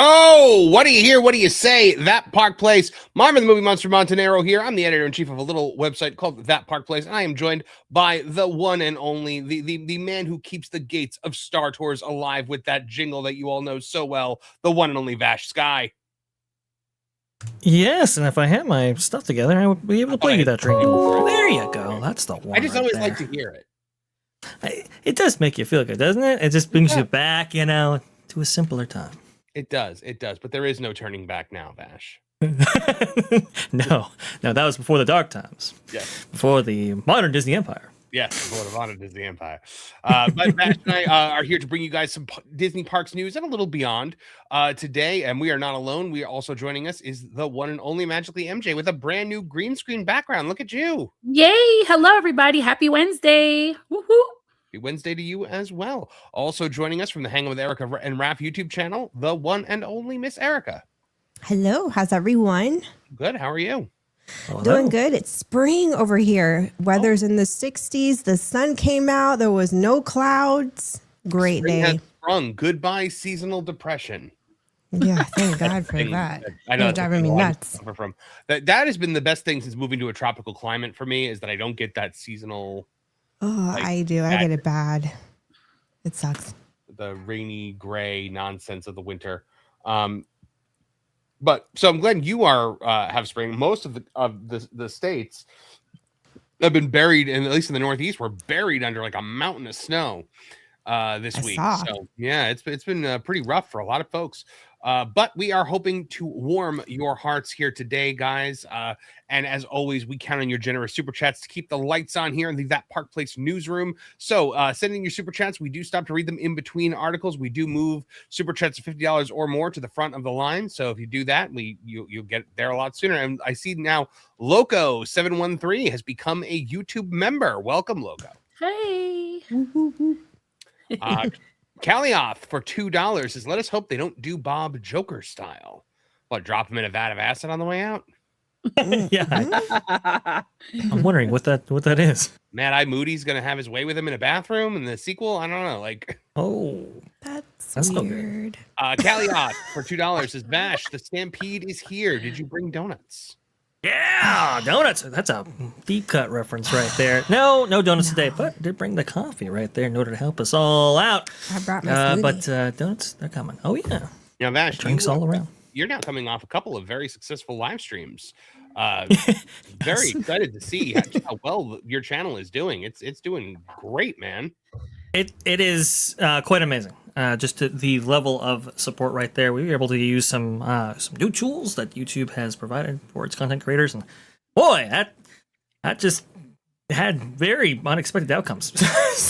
Oh, what do you hear? What do you say? That Park Place. Marvin, the Movie Monster Montanero here. I'm the editor-in-chief of a little website called That Park Place, and I am joined by the one and only, the man who keeps the gates of Star Tours alive with that jingle that you all know so well, the one and only Vash Sky. Yes, and if I had my stuff together, I would be able to play you that jingle. There you go. That's the one. I just always like to hear it. It does make you feel good, doesn't it? It just brings you back, to a simpler time. It does, but there is no turning back now, Vash. No, that was before the dark times. Yes. Before the modern Disney Empire. Yes, before the modern Disney Empire. But Vash and I are here to bring you guys some Disney parks news and a little beyond today. And we are not alone. We are also joining us is the one and only Magically MJ with a brand new green screen background. Look at you. Yay. Hello, everybody. Happy Wednesday. Woohoo. Happy Wednesday to you as well. Also joining us from the Hang with Erica and Raph YouTube channel, the one and only Miss Erica. Hello, how's everyone? Good. How are you? Doing good. It's spring over here. Weather's in the 60s. The sun came out. There was no clouds. Great Spring day. has sprung. Goodbye seasonal depression. Yeah, thank God for that. I know You're driving me nuts. From that has been the best thing since moving to a tropical climate for me is that I don't get that seasonal. Oh, I do. I get it bad. It sucks. The rainy, gray nonsense of the winter. But so I'm glad you are have spring. Most of the states have been buried, and at least in the Northeast, were buried under like a mountain of snow this week. So yeah, it's been pretty rough for a lot of folks. But we are hoping to warm your hearts here today, guys. And as always, we count on your generous super chats to keep the lights on here in the That Park Place newsroom. So send in your super chats. We do stop to read them in between articles. We do move super chats of $50 or more to the front of the line. So if you do that, you'll get there a lot sooner. And I see now Loco713 has become a YouTube member. Welcome, Loco. Hey. Calioth for $2 says, let us hope they don't do Bob Joker style. What, drop him in a vat of acid on the way out? Yeah. I'm wondering what that is. Mad Eye Moody's gonna have his way with him in a bathroom in the sequel. I don't know. That's weird. Calioth for $2 says, Vash, the Stampede is here. Did you bring donuts? Yeah, donuts. That's a deep cut reference right there. No donuts today, but I did bring the coffee right there in order to help us all out. I brought my smoothie. But donuts, they're coming. Oh yeah. Now, Vash, drinks all around. You're now coming off a couple of very successful live streams. Very excited to see how well your channel is doing. It's doing great, man. It is quite amazing. Just to the level of support right there. We were able to use some new tools that YouTube has provided for its content creators, and boy, that just had very unexpected outcomes.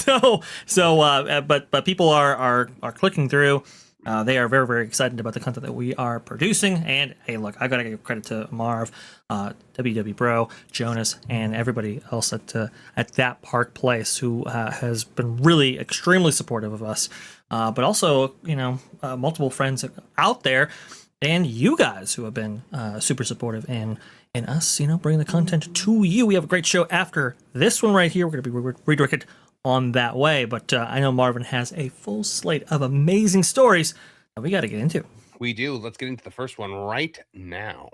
But people are clicking through. They are very, very excited about the content that we are producing. And hey, look, I gotta give credit to Marv, WW Bro, Jonas, and everybody else at That Park Place who has been really extremely supportive of us. But also, multiple friends out there, and you guys who have been super supportive in us, bringing the content to you. We have a great show after this one right here. We're going to be redirected on that way, but I know Marvin has a full slate of amazing stories that we got to get into. We do. Let's get into the first one right now.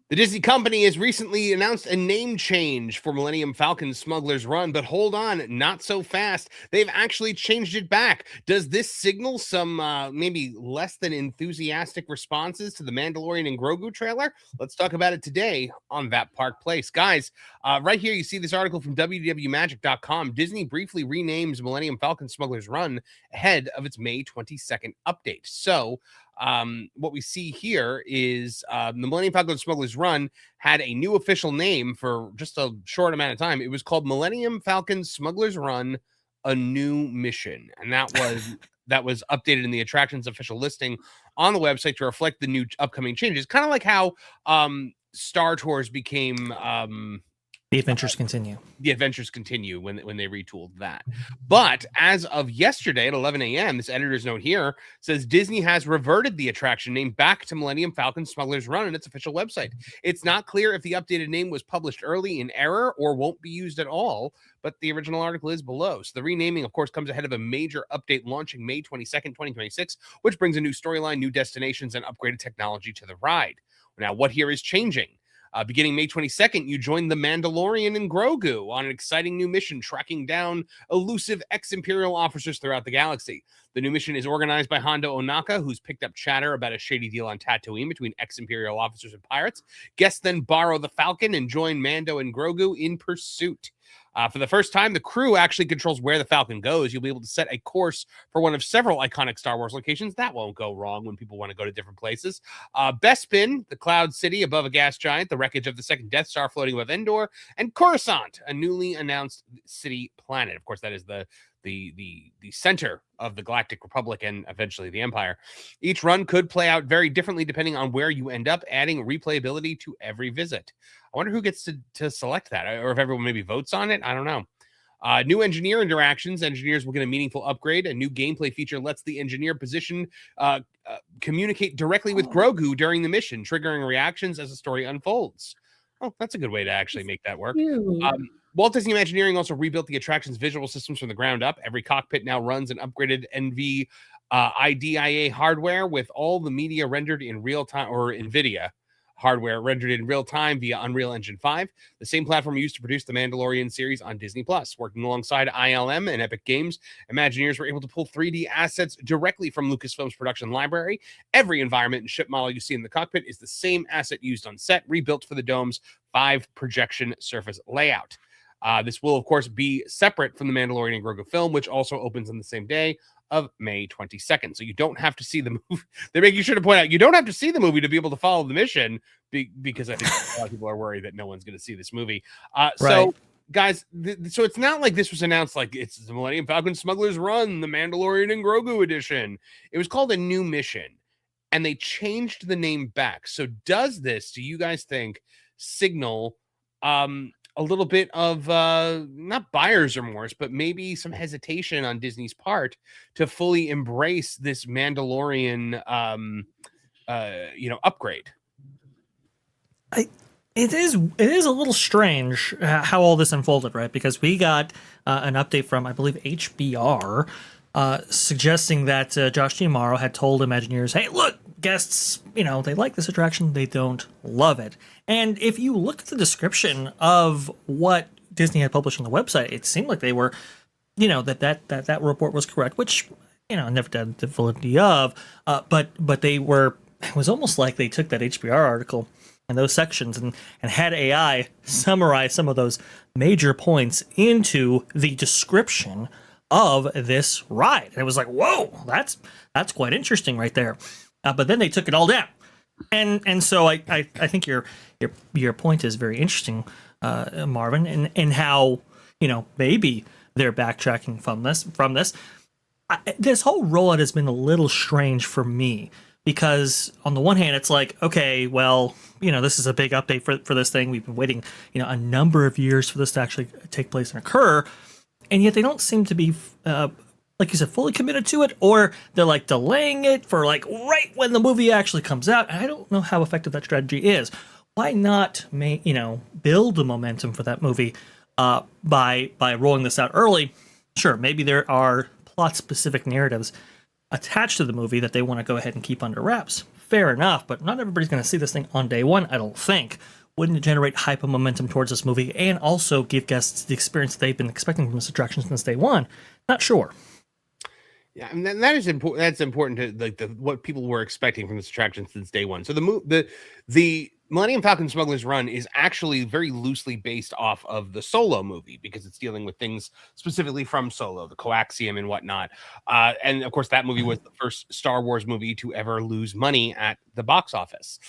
The Disney company has recently announced a name change for Millennium Falcon Smuggler's Run, but hold on, not so fast. They've actually changed it back. Does this signal some maybe less than enthusiastic responses to the Mandalorian and Grogu trailer? Let's talk about it today on That Park Place. Guys, right here you see this article from www.magic.com. Disney briefly renames Millennium Falcon Smuggler's Run ahead of its May 22nd update. So, what we see here is the Millennium Falcon Smuggler's Run had a new official name for just a short amount of time. It was called Millennium Falcon Smuggler's Run: A New Mission, and that was updated in the attractions official listing on the website to reflect the new upcoming changes. Kind of like how Star Tours became The adventures continue. The adventures continue when they retooled that. But as of yesterday at 11 a.m., this editor's note here says Disney has reverted the attraction name back to Millennium Falcon Smuggler's Run on its official website. It's not clear if the updated name was published early in error or won't be used at all, but the original article is below. So the renaming, of course, comes ahead of a major update launching May 22nd, 2026, which brings a new storyline, new destinations, and upgraded technology to the ride. Now, what here is changing? Beginning May 22nd, you join the Mandalorian and Grogu on an exciting new mission tracking down elusive ex-Imperial officers throughout the galaxy. The new mission is organized by Hondo Ohnaka, who's picked up chatter about a shady deal on Tatooine between ex-Imperial officers and pirates. Guests then borrow the Falcon and join Mando and Grogu in pursuit. For the first time, the crew actually controls where the Falcon goes. You'll be able to set a course for one of several iconic Star Wars locations. That won't go wrong when people want to go to different places. Bespin, the Cloud City above a gas giant, the wreckage of the second Death Star floating above Endor, and Coruscant, a newly announced city planet. Of course, that is the center of the Galactic Republic and eventually the Empire. Each run could play out very differently depending on where you end up, adding replayability to every visit. I wonder who gets to select that, or if everyone maybe votes on it. I don't know. New engineer interactions. Engineers will get a meaningful upgrade. A new gameplay feature lets the engineer position communicate directly with Grogu during the mission, triggering reactions as the story unfolds. Oh, that's a good way to actually make that work. Walt Disney Imagineering also rebuilt the attraction's visual systems from the ground up. Every cockpit now runs an upgraded NV IDIA hardware with all the media rendered in real time, or NVIDIA hardware rendered in real time via Unreal Engine 5, the same platform used to produce the Mandalorian series on Disney+. Working alongside ILM and Epic Games, Imagineers were able to pull 3D assets directly from Lucasfilm's production library. Every environment and ship model you see in the cockpit is the same asset used on set, rebuilt for the dome's 5 projection surface layout. This will, of course, be separate from the Mandalorian and Grogu film, which also opens on the same day of May 22nd. So you don't have to see the movie. They're making sure to point out you don't have to see the movie to be able to follow the mission, because I think a lot of people are worried that no one's going to see this movie. So, guys, so it's not like this was announced like it's the Millennium Falcon Smuggler's Run, the Mandalorian and Grogu edition. It was called a new mission, and they changed the name back. So does this, do you guys think, signal a little bit of not buyer's remorse, but maybe some hesitation on Disney's part to fully embrace this Mandalorian, upgrade? It is a little strange how all this unfolded, right? Because we got an update from, I believe, HBR, suggesting that Josh D'Amaro had told Imagineers, hey, look, guests, they like this attraction, they don't love it. And if you look at the description of what Disney had published on the website, it seemed like they were, that report was correct, which, I never did the validity of, but they were, it was almost like they took that HBR article and those sections and had AI summarize some of those major points into the description of this ride. And it was like, whoa, that's quite interesting right there. But then they took it all down. And so I think your point is very interesting, Marvin, and how, maybe they're backtracking from this. This whole rollout has been a little strange for me, because on the one hand, it's like, okay, well, this is a big update for this thing. We've been waiting, a number of years for this to actually take place and occur. And yet they don't seem to be, like you said, fully committed to it, or they're like delaying it for like right when the movie actually comes out. And I don't know how effective that strategy is. Why not build the momentum for that movie by rolling this out early? Sure, maybe there are plot-specific narratives attached to the movie that they want to go ahead and keep under wraps. Fair enough, but not everybody's going to see this thing on day one, I don't think. Wouldn't it generate hype and momentum towards this movie and also give guests the experience they've been expecting from this attraction since day one? Not sure. Yeah, and that is important. That's important to what people were expecting from this attraction since day one. So the Millennium Falcon Smuggler's Run is actually very loosely based off of the Solo movie, because it's dealing with things specifically from Solo, the coaxium and whatnot. And of course, that movie was the first Star Wars movie to ever lose money at the box office.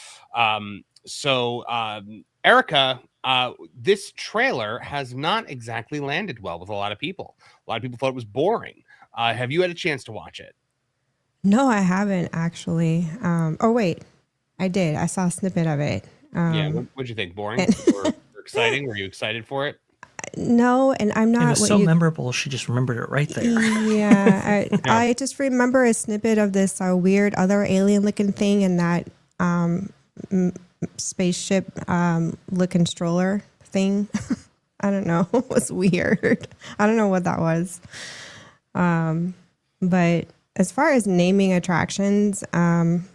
Erica, this trailer has not exactly landed well with a lot of people. A lot of people thought it was boring. Have you had a chance to watch it? No, I haven't actually. Oh, wait, I did. I saw a snippet of it. Yeah, what'd you think? Boring or exciting? Were you excited for it? No, and I'm not. It was so memorable. She just remembered it right there. Yeah, I just remember a snippet of this weird other alien-looking thing in that spaceship looking stroller thing. I don't know. It was weird. I don't know what that was. But as far as naming attractions, I'm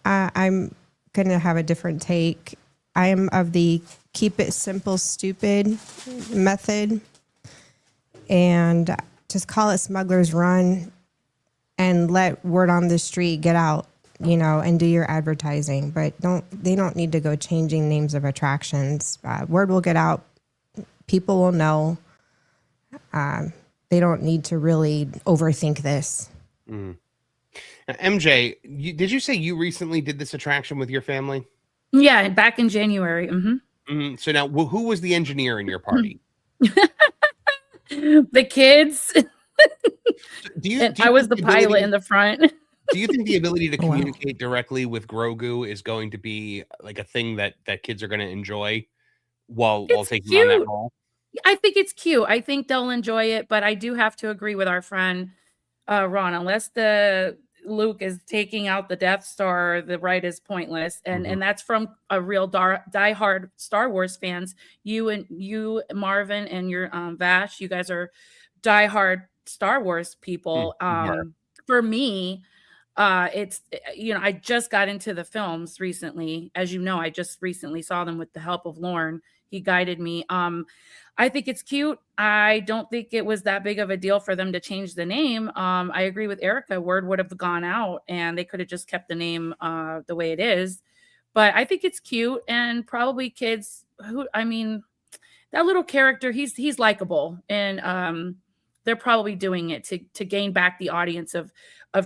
going to have a different take. I am of the keep it simple, stupid method, and just call it Smuggler's Run and let word on the street get out, and do your advertising. But they don't need to go changing names of attractions. Word will get out. People will know. They don't need to really overthink this. Mm. Now, MJ, did you say you recently did this attraction with your family? Yeah, back in January. So now, who was the engineer in your party? The kids. I was the pilot in the front. Do you think the ability to communicate directly with Grogu is going to be like a thing that kids are going to enjoy while taking on that role? I think it's cute. I think they'll enjoy it, but I do have to agree with our friend Ron. Unless the Luke is taking out the Death Star, the ride is pointless, and that's from a real diehard Star Wars fans. You Marvin and your Vash, you guys are diehard Star Wars people. For me, it's I just got into the films recently. As you know, I just recently saw them with the help of Lauren. He guided me. I think it's cute. I don't think it was that big of a deal for them to change the name. I agree with Erica. Word would have gone out and they could have just kept the name the way it is. But I think it's cute, and probably kids that little character, he's likable, and they're probably doing it to gain back the audience of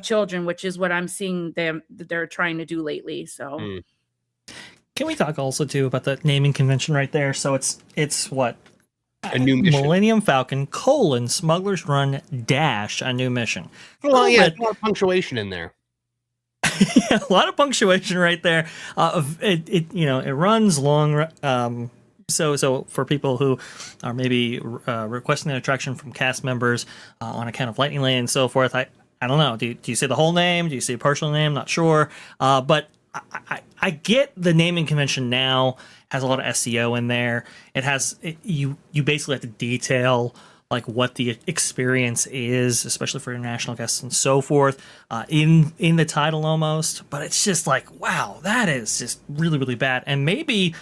children, which is what I'm seeing they're trying to do lately. So Can we talk also too about the naming convention right there? So it's what? A new mission. Millennium Falcon : Smuggler's Run dash a new mission. Well, yeah, a lot of punctuation in there. Yeah, a lot of punctuation right there. It runs long. So for people who are maybe requesting an attraction from cast members on account of Lightning Lane and so forth, I don't know. Do you say the whole name? Do you say a partial name? Not sure. But I get the naming convention now has a lot of SEO in there. You basically have to detail like what the experience is, especially for international guests and so forth, in the title almost. But it's just like, wow, that is just really, really bad. And maybe,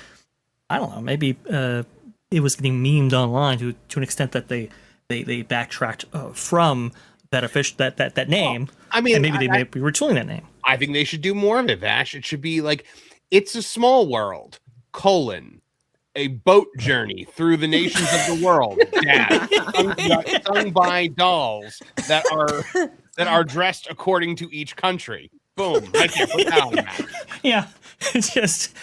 I don't know, maybe it was getting memed online to an extent that they backtracked from that name. I mean, and maybe they may be retooling that name. I think they should do more of it, Vash. It should be like, It's a Small World, a boat journey through the nations of the world, sung by dolls that are dressed according to each country. Boom! Right there, put that on the map. Yeah, just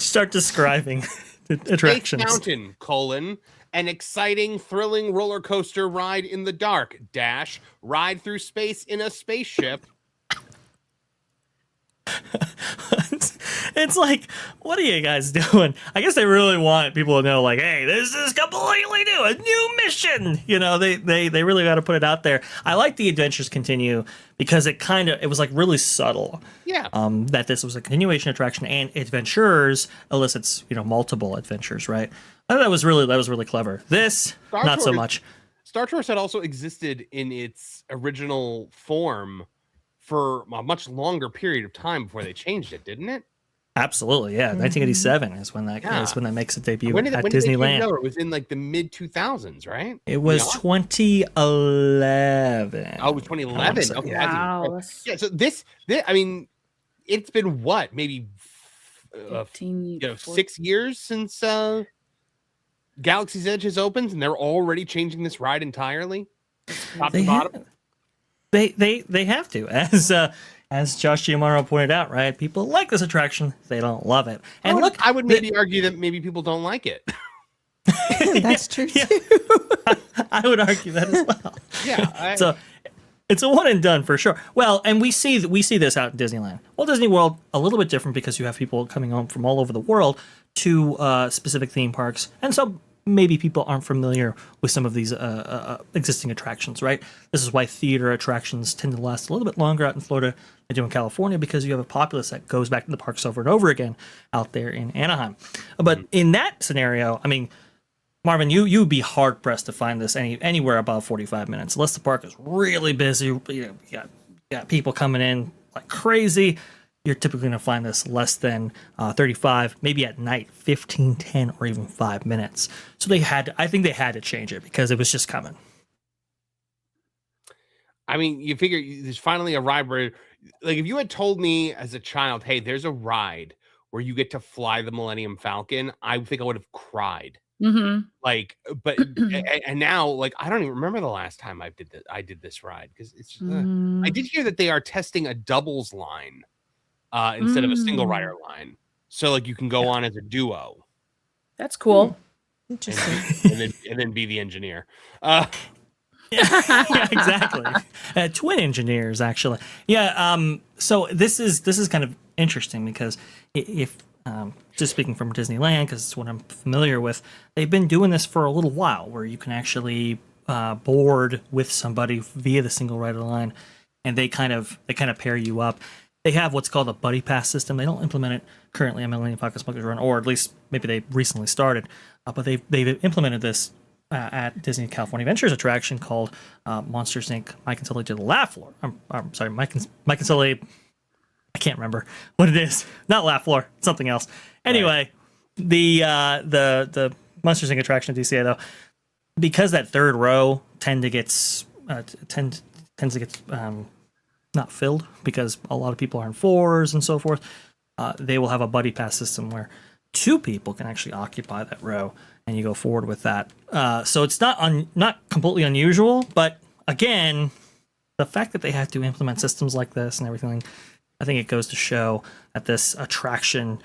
start describing the attractions. Space Mountain, an exciting, thrilling roller coaster ride in the dark, ride through space in a spaceship. It's like, what are you guys doing? I guess they really want people to know, like, hey, this is completely new, a new mission. They really got to put it out there. I like the Adventures Continue because it was like really subtle. Yeah. That this was a continuation attraction, and Adventures elicits multiple adventures, right? I thought that was really clever. This not so much. Star Tours had also existed in its original form for a much longer period of time before they changed it, didn't it? Absolutely, yeah. 1987 is when that makes a debut at Disneyland. It was in like the mid 2000s, right? It was 2011. Oh, it was 2011. Okay, wow. Yeah. So this, I mean, it's been what, maybe 6 years since Galaxy's Edge has opened, and they're already changing this ride entirely, top to bottom. They have to, as Josh Giamaro pointed out, right? People like this attraction, they don't love it. And I would maybe argue that maybe people don't like it. That's true too. I would argue that as well. Yeah. So it's a one and done for sure. Well, and we see this out in Disneyland. Well, Disney World a little bit different because you have people coming home from all over the world to specific theme parks, and so maybe people aren't familiar with some of these existing attractions, right? This is why theater attractions tend to last a little bit longer out in Florida than they do in California, because you have a populace that goes back to the parks over and over again out there in Anaheim. But in that scenario, I mean, Marvin, you'd be hard pressed to find this anywhere above 45 minutes, unless the park is really busy. You got people coming in like crazy. You're typically going to find this less than 35, maybe at night, 15, 10, or even 5 minutes. So I think they had to change it because it was just coming. I mean, you figure there's finally a ride where, like, if you had told me as a child, hey, there's a ride where you get to fly the Millennium Falcon, I think I would have cried. Mm-hmm. Like, but and now, like, I don't even remember the last time I did this ride, because it's I did hear that they are testing a doubles line instead of a single rider line, so like you can go on as a duo. That's cool. Interesting. and then be the engineer. Yeah, exactly. Twin engineers, actually. Yeah. So this is kind of interesting because if just speaking from Disneyland, because it's what I'm familiar with, they've been doing this for a little while, where you can actually board with somebody via the single rider line, and they kind of pair you up. They have what's called a buddy pass system. They don't implement it currently on Millennium Falcon Smugglers Run, or at least maybe they recently started, but they've implemented this at Disney California Adventures attraction called Monsters Inc. Mike and Sully to the Laugh Floor. I'm sorry, Mike and Sully. I can't remember what it is. Not Laugh Floor, something else. Anyway, right. The Monsters Inc. attraction at DCA, though, because that third row tends to get not filled because a lot of people are in fours and so forth. They will have a buddy pass system where 2 people can actually occupy that row, and you go forward with that. So it's not completely unusual, but again, the fact that they have to implement systems like this and everything, I think it goes to show that this attraction,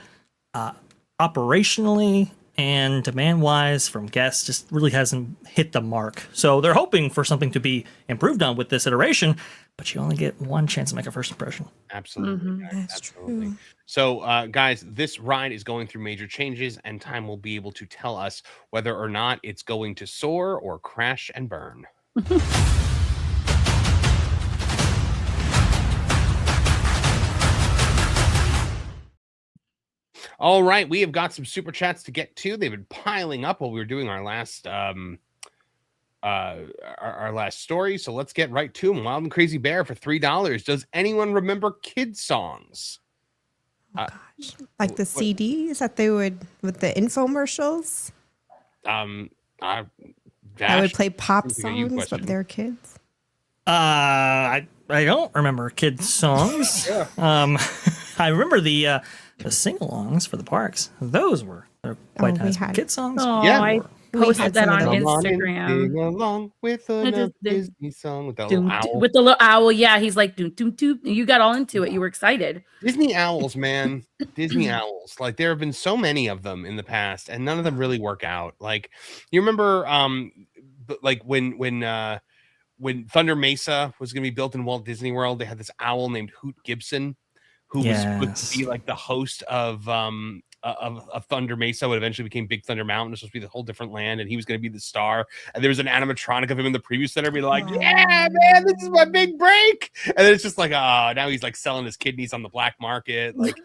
operationally and demand-wise from guests, just really hasn't hit the mark. So they're hoping for something to be improved on with this iteration, but you only get one chance to make a first impression. Absolutely. That's Absolutely. true. So, guys, this ride is going through major changes, and time will be able to tell us whether or not it's going to soar or crash and burn. All right, we have got some super chats to get to. They've been piling up while we were doing our last our last story. So let's get right to them. Wild and Crazy Bear for $3. Does anyone remember kid songs? Oh, gosh. Like the CDs that they would with the infomercials? I would play pop songs, but they're kids. I don't remember kid songs. Yeah. I remember the sing-alongs for the parks. They're quite nice. Kid songs. Oh, yeah. I posted that on Come Instagram. On sing along with a Disney song with the little owl. With the little owl, yeah. He's like, doom, doom, doom. You got all into it. You were excited. Disney owls, man. Disney owls. Like, there have been so many of them in the past, and none of them really work out. Like, you remember, like when Thunder Mesa was going to be built in Walt Disney World, they had this owl named Hoot Gibson, who was supposed to be like the host of Thunder Mesa, what eventually became Big Thunder Mountain. It was supposed to be the whole different land, and he was going to be the star. And there was an animatronic of him in the preview center, be like, "Yeah, man, this is my big break." And then it's just like, oh, now he's like selling his kidneys on the black market. Like,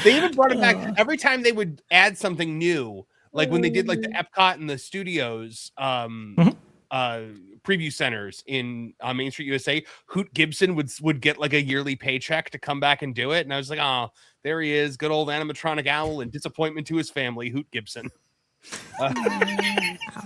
they even brought it back every time they would add something new, like when they did like the Epcot and the studios preview centers in Main Street USA. Hoot Gibson would get like a yearly paycheck to come back and do it, and I was like, oh, there he is, good old animatronic owl, and disappointment to his family, Hoot Gibson.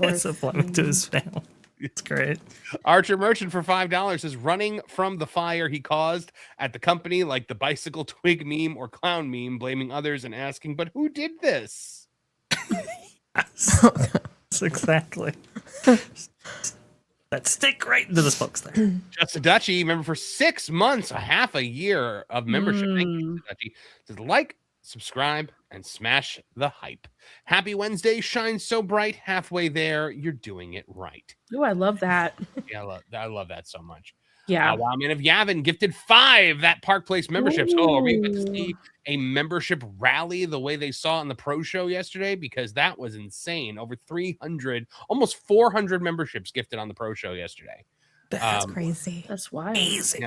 Disappointment to his family. It's great. Archer Merchant for $5 is running from the fire he caused at the company, like the bicycle twig meme or clown meme, blaming others and asking, but who did this? Yes. Exactly. That stick right into the spokes there. Justin Dutchy, remember, for 6 months, a half a year of membership. Thank you, Justin Dutchy. Says, like, subscribe, and smash the hype. Happy Wednesday. Shines so bright. Halfway there. You're doing it right. Oh, I love that. Yeah, I love that so much. Yeah. Wow, man of Yavin gifted 5 that Park Place memberships. Oh, are we about to see a membership rally the way they saw on the pro show yesterday? Because that was insane. Over 300, almost 400 memberships gifted on the pro show yesterday. That's crazy. That's wild. Easy.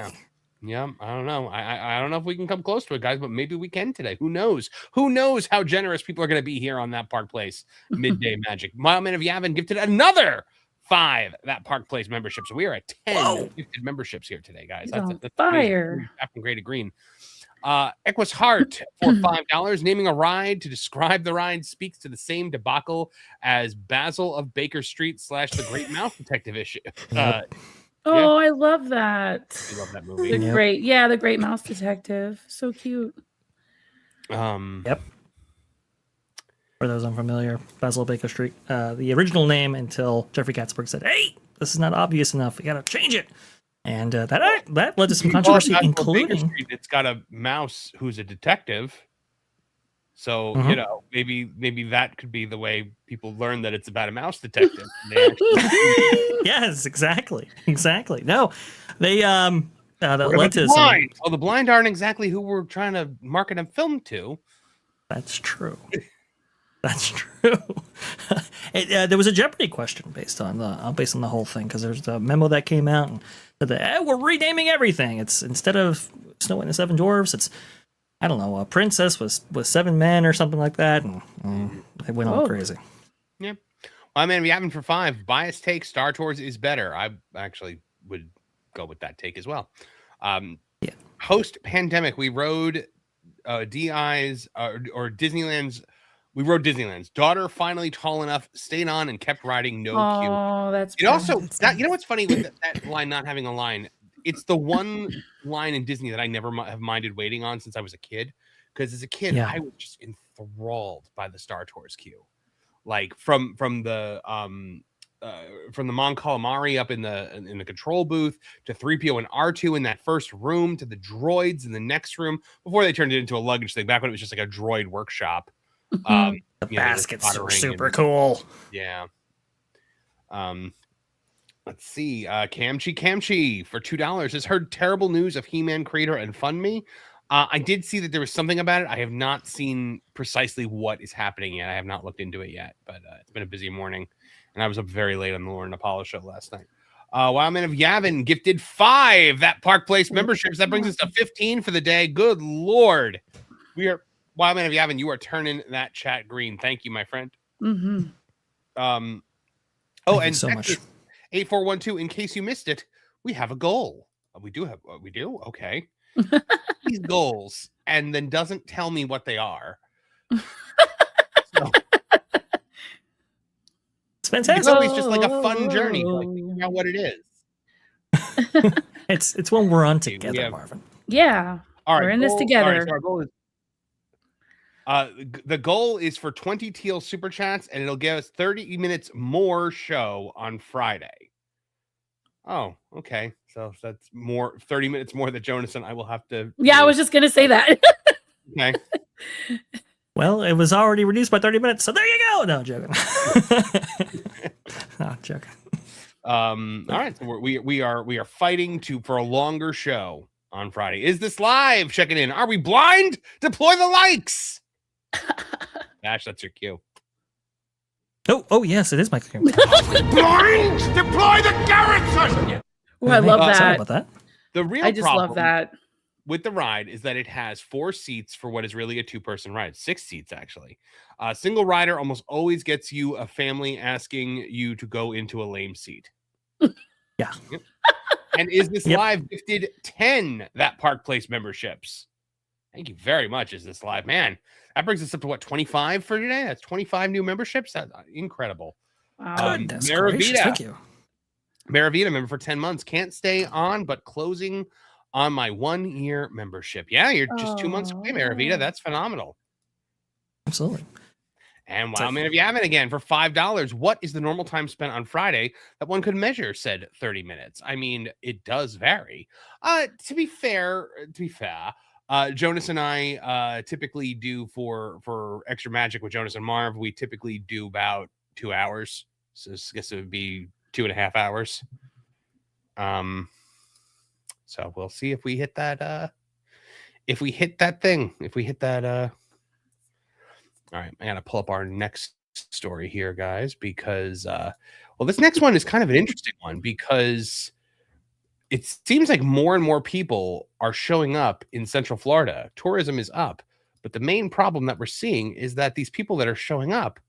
Yeah, I don't know. I don't know if we can come close to it, guys, but maybe we can today. Who knows? Who knows how generous people are going to be here on that Park Place midday magic. Wildman of Yavin gifted another 5 that Park Place membership. So we are at 10 gifted memberships here today, guys. He's That's on fire. Captain Grade Green. Equus Hart for $5. Naming a ride to describe the ride speaks to the same debacle as Basil of Baker Street / The Great Mouse Detective issue. Oh, I love that. I love that movie. The Great Mouse Detective. So cute. Yep. For those unfamiliar, Basil Baker Street. The original name until Jeffrey Katzenberg said, "Hey, this is not obvious enough. We got to change it." And that led to some controversy, including it's got a mouse who's a detective. So maybe that could be the way people learn that it's about a mouse detective. Yes, exactly. No, they that led to blind. The blind aren't exactly who we're trying to market a film to. That's true. That's true. There was a Jeopardy question based on the whole thing, because there's a memo that came out and said that we're renaming everything. It's instead of Snow White and the Seven Dwarfs, it's I don't know, a princess was 7 men or something like that, and they went all crazy. Yeah. Well, I mean, we having for 5 bias take. Star Tours is better. I actually would go with that take as well. Post pandemic, we rode DI's or Disneyland's. We rode Disneyland's daughter, finally tall enough, stayed on and kept riding. No queue. Oh, that's it. Also, that you know what's funny with that line not having a line? It's the one line in Disney that I never have minded waiting on since I was a kid. Because as a kid, I was just enthralled by the Star Tours queue, like from the Mon Calamari up in the control booth to 3PO and R2 in that first room to the droids in the next room before they turned it into a luggage thing. Back when it was just like a droid workshop. The baskets were super cool. Yeah. Let's see. Camchi for $2 has heard terrible news of He-Man creator and Unfund I did see that there was something about it. I have not seen precisely what is happening yet. I have not looked into it yet, but it's been a busy morning, and I was up very late on the Lauren Apollo show last night. Wildman of Yavin gifted 5 that Park Place memberships. That brings us to 15 for the day. Good Lord. Wildman of Yavin, you are turning that chat green. Thank you, my friend. Mm-hmm. Thank you so much. 8412, in case you missed it, we have a goal. We do? Okay. These goals, and then doesn't tell me what they are. So, it's fantastic. It's always just like a fun journey, like figuring out what it is. It's when we're on together, Marvin. Yeah. All right, we're in this together. So our goal is the goal is for 20 teal super chats, and it'll give us 30 minutes more show on Friday. Oh, okay. So that's 30 minutes more that Jonas and I will have to. Yeah, I was just going to say that. Okay. Well, it was already reduced by 30 minutes, so there you go. No, I'm joking. No, joking. All right. So we are fighting for a longer show on Friday. Is this live? Checking in. Are we blind? Deploy the likes. Ash, that's your cue. Oh, yes, it is my cue. Blind! Deploy the garrison! Yeah. Oh, I love that. Sorry about that. The real I just problem love that with the ride is that it has 4 seats for what is really a 2-person ride. 6 seats, actually. A single rider almost always gets you a family asking you to go into a lame seat. Yeah. Yep. And Is This Live gifted 10 that Park Place memberships. Thank you very much, Is This Live. Man, that brings us up to what, 25 for today? That's 25 new memberships. That's incredible. Wow. Goodness gracious, thank you. Maravita member for 10 months. Can't stay on, but closing on my 1-year membership. Yeah, you're just 2 months away, Maravita. That's phenomenal. Absolutely. And Wildman of Yavin again for $5. What is the normal time spent on Friday that one could measure said 30 minutes? I mean, it does vary. To be fair, Jonas and I typically do for Extra Magic with Jonas and Marv, we typically do about 2 hours. So I guess it would be 2.5 hours. So we'll see if we hit that. If we hit that thing. If we hit that. All right, I gotta pull up our next story here, guys, because well, this next one is kind of an interesting one because it seems like more and more people are showing up in Central Florida. Tourism is up, but the main problem that we're seeing is that these people that are showing up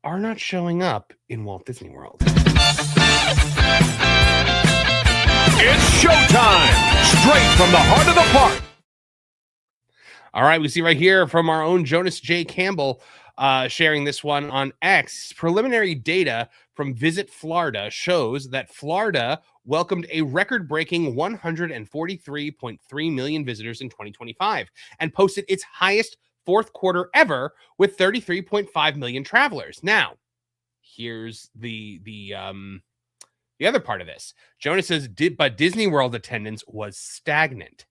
are not showing up in Walt Disney World. It's showtime! Straight from the heart of the park. All right, we see right here from our own Jonas J. Campbell sharing this one on X. Preliminary data from Visit Florida shows that Florida welcomed a record-breaking 143.3 million visitors in 2025 and posted its highest fourth quarter ever with 33.5 million travelers. Now, here's the other part of this. Jonas says, but Disney World attendance was stagnant.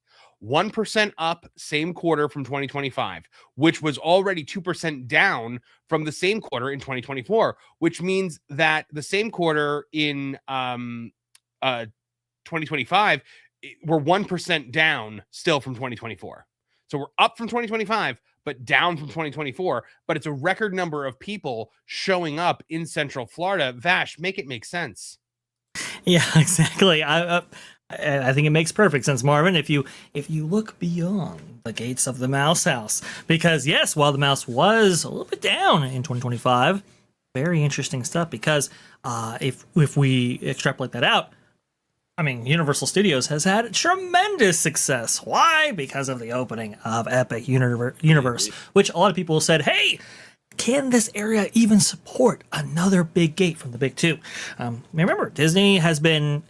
1% up same quarter from 2025, which was already 2% down from the same quarter in 2024, which means that the same quarter in 2025 we're 1% down still from 2024. So we're up from 2025 but down from 2024, but it's a record number of people showing up in Central Florida. Vash, make it make sense. Yeah, exactly. I think it makes perfect sense, Marvin, if you look beyond the gates of the Mouse House. Because yes, while the Mouse was a little bit down in 2025, very interesting stuff. Because if we extrapolate that out, I mean, Universal Studios has had tremendous success. Why? Because of the opening of Epic Universe, which a lot of people said, hey, can this area even support another big gate from the big two? Remember, Disney has been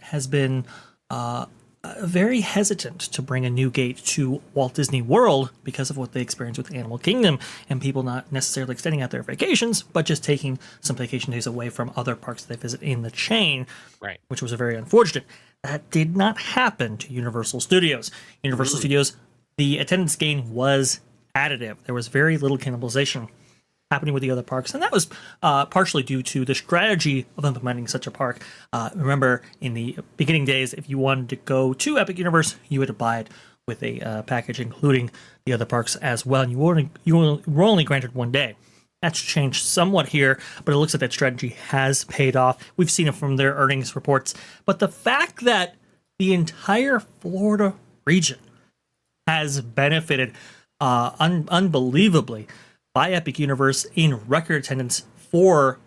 very hesitant to bring a new gate to Walt Disney World because of what they experienced with Animal Kingdom and people not necessarily extending out their vacations, but just taking some vacation days away from other parks they visit in the chain, right? Which was very unfortunate. That did not happen to Universal Studios. Universal Studios, the attendance gain was additive. There was very little cannibalization happening with the other parks, and that was partially due to the strategy of implementing such a park. Remember, in the beginning days, if you wanted to go to Epic Universe, you had to buy it with a package including the other parks as well, and you were only granted one day. That's changed somewhat here, but it looks like that strategy has paid off. We've seen it from their earnings reports, but the fact that the entire Florida region has benefited unbelievably by Epic Universe in record attendance for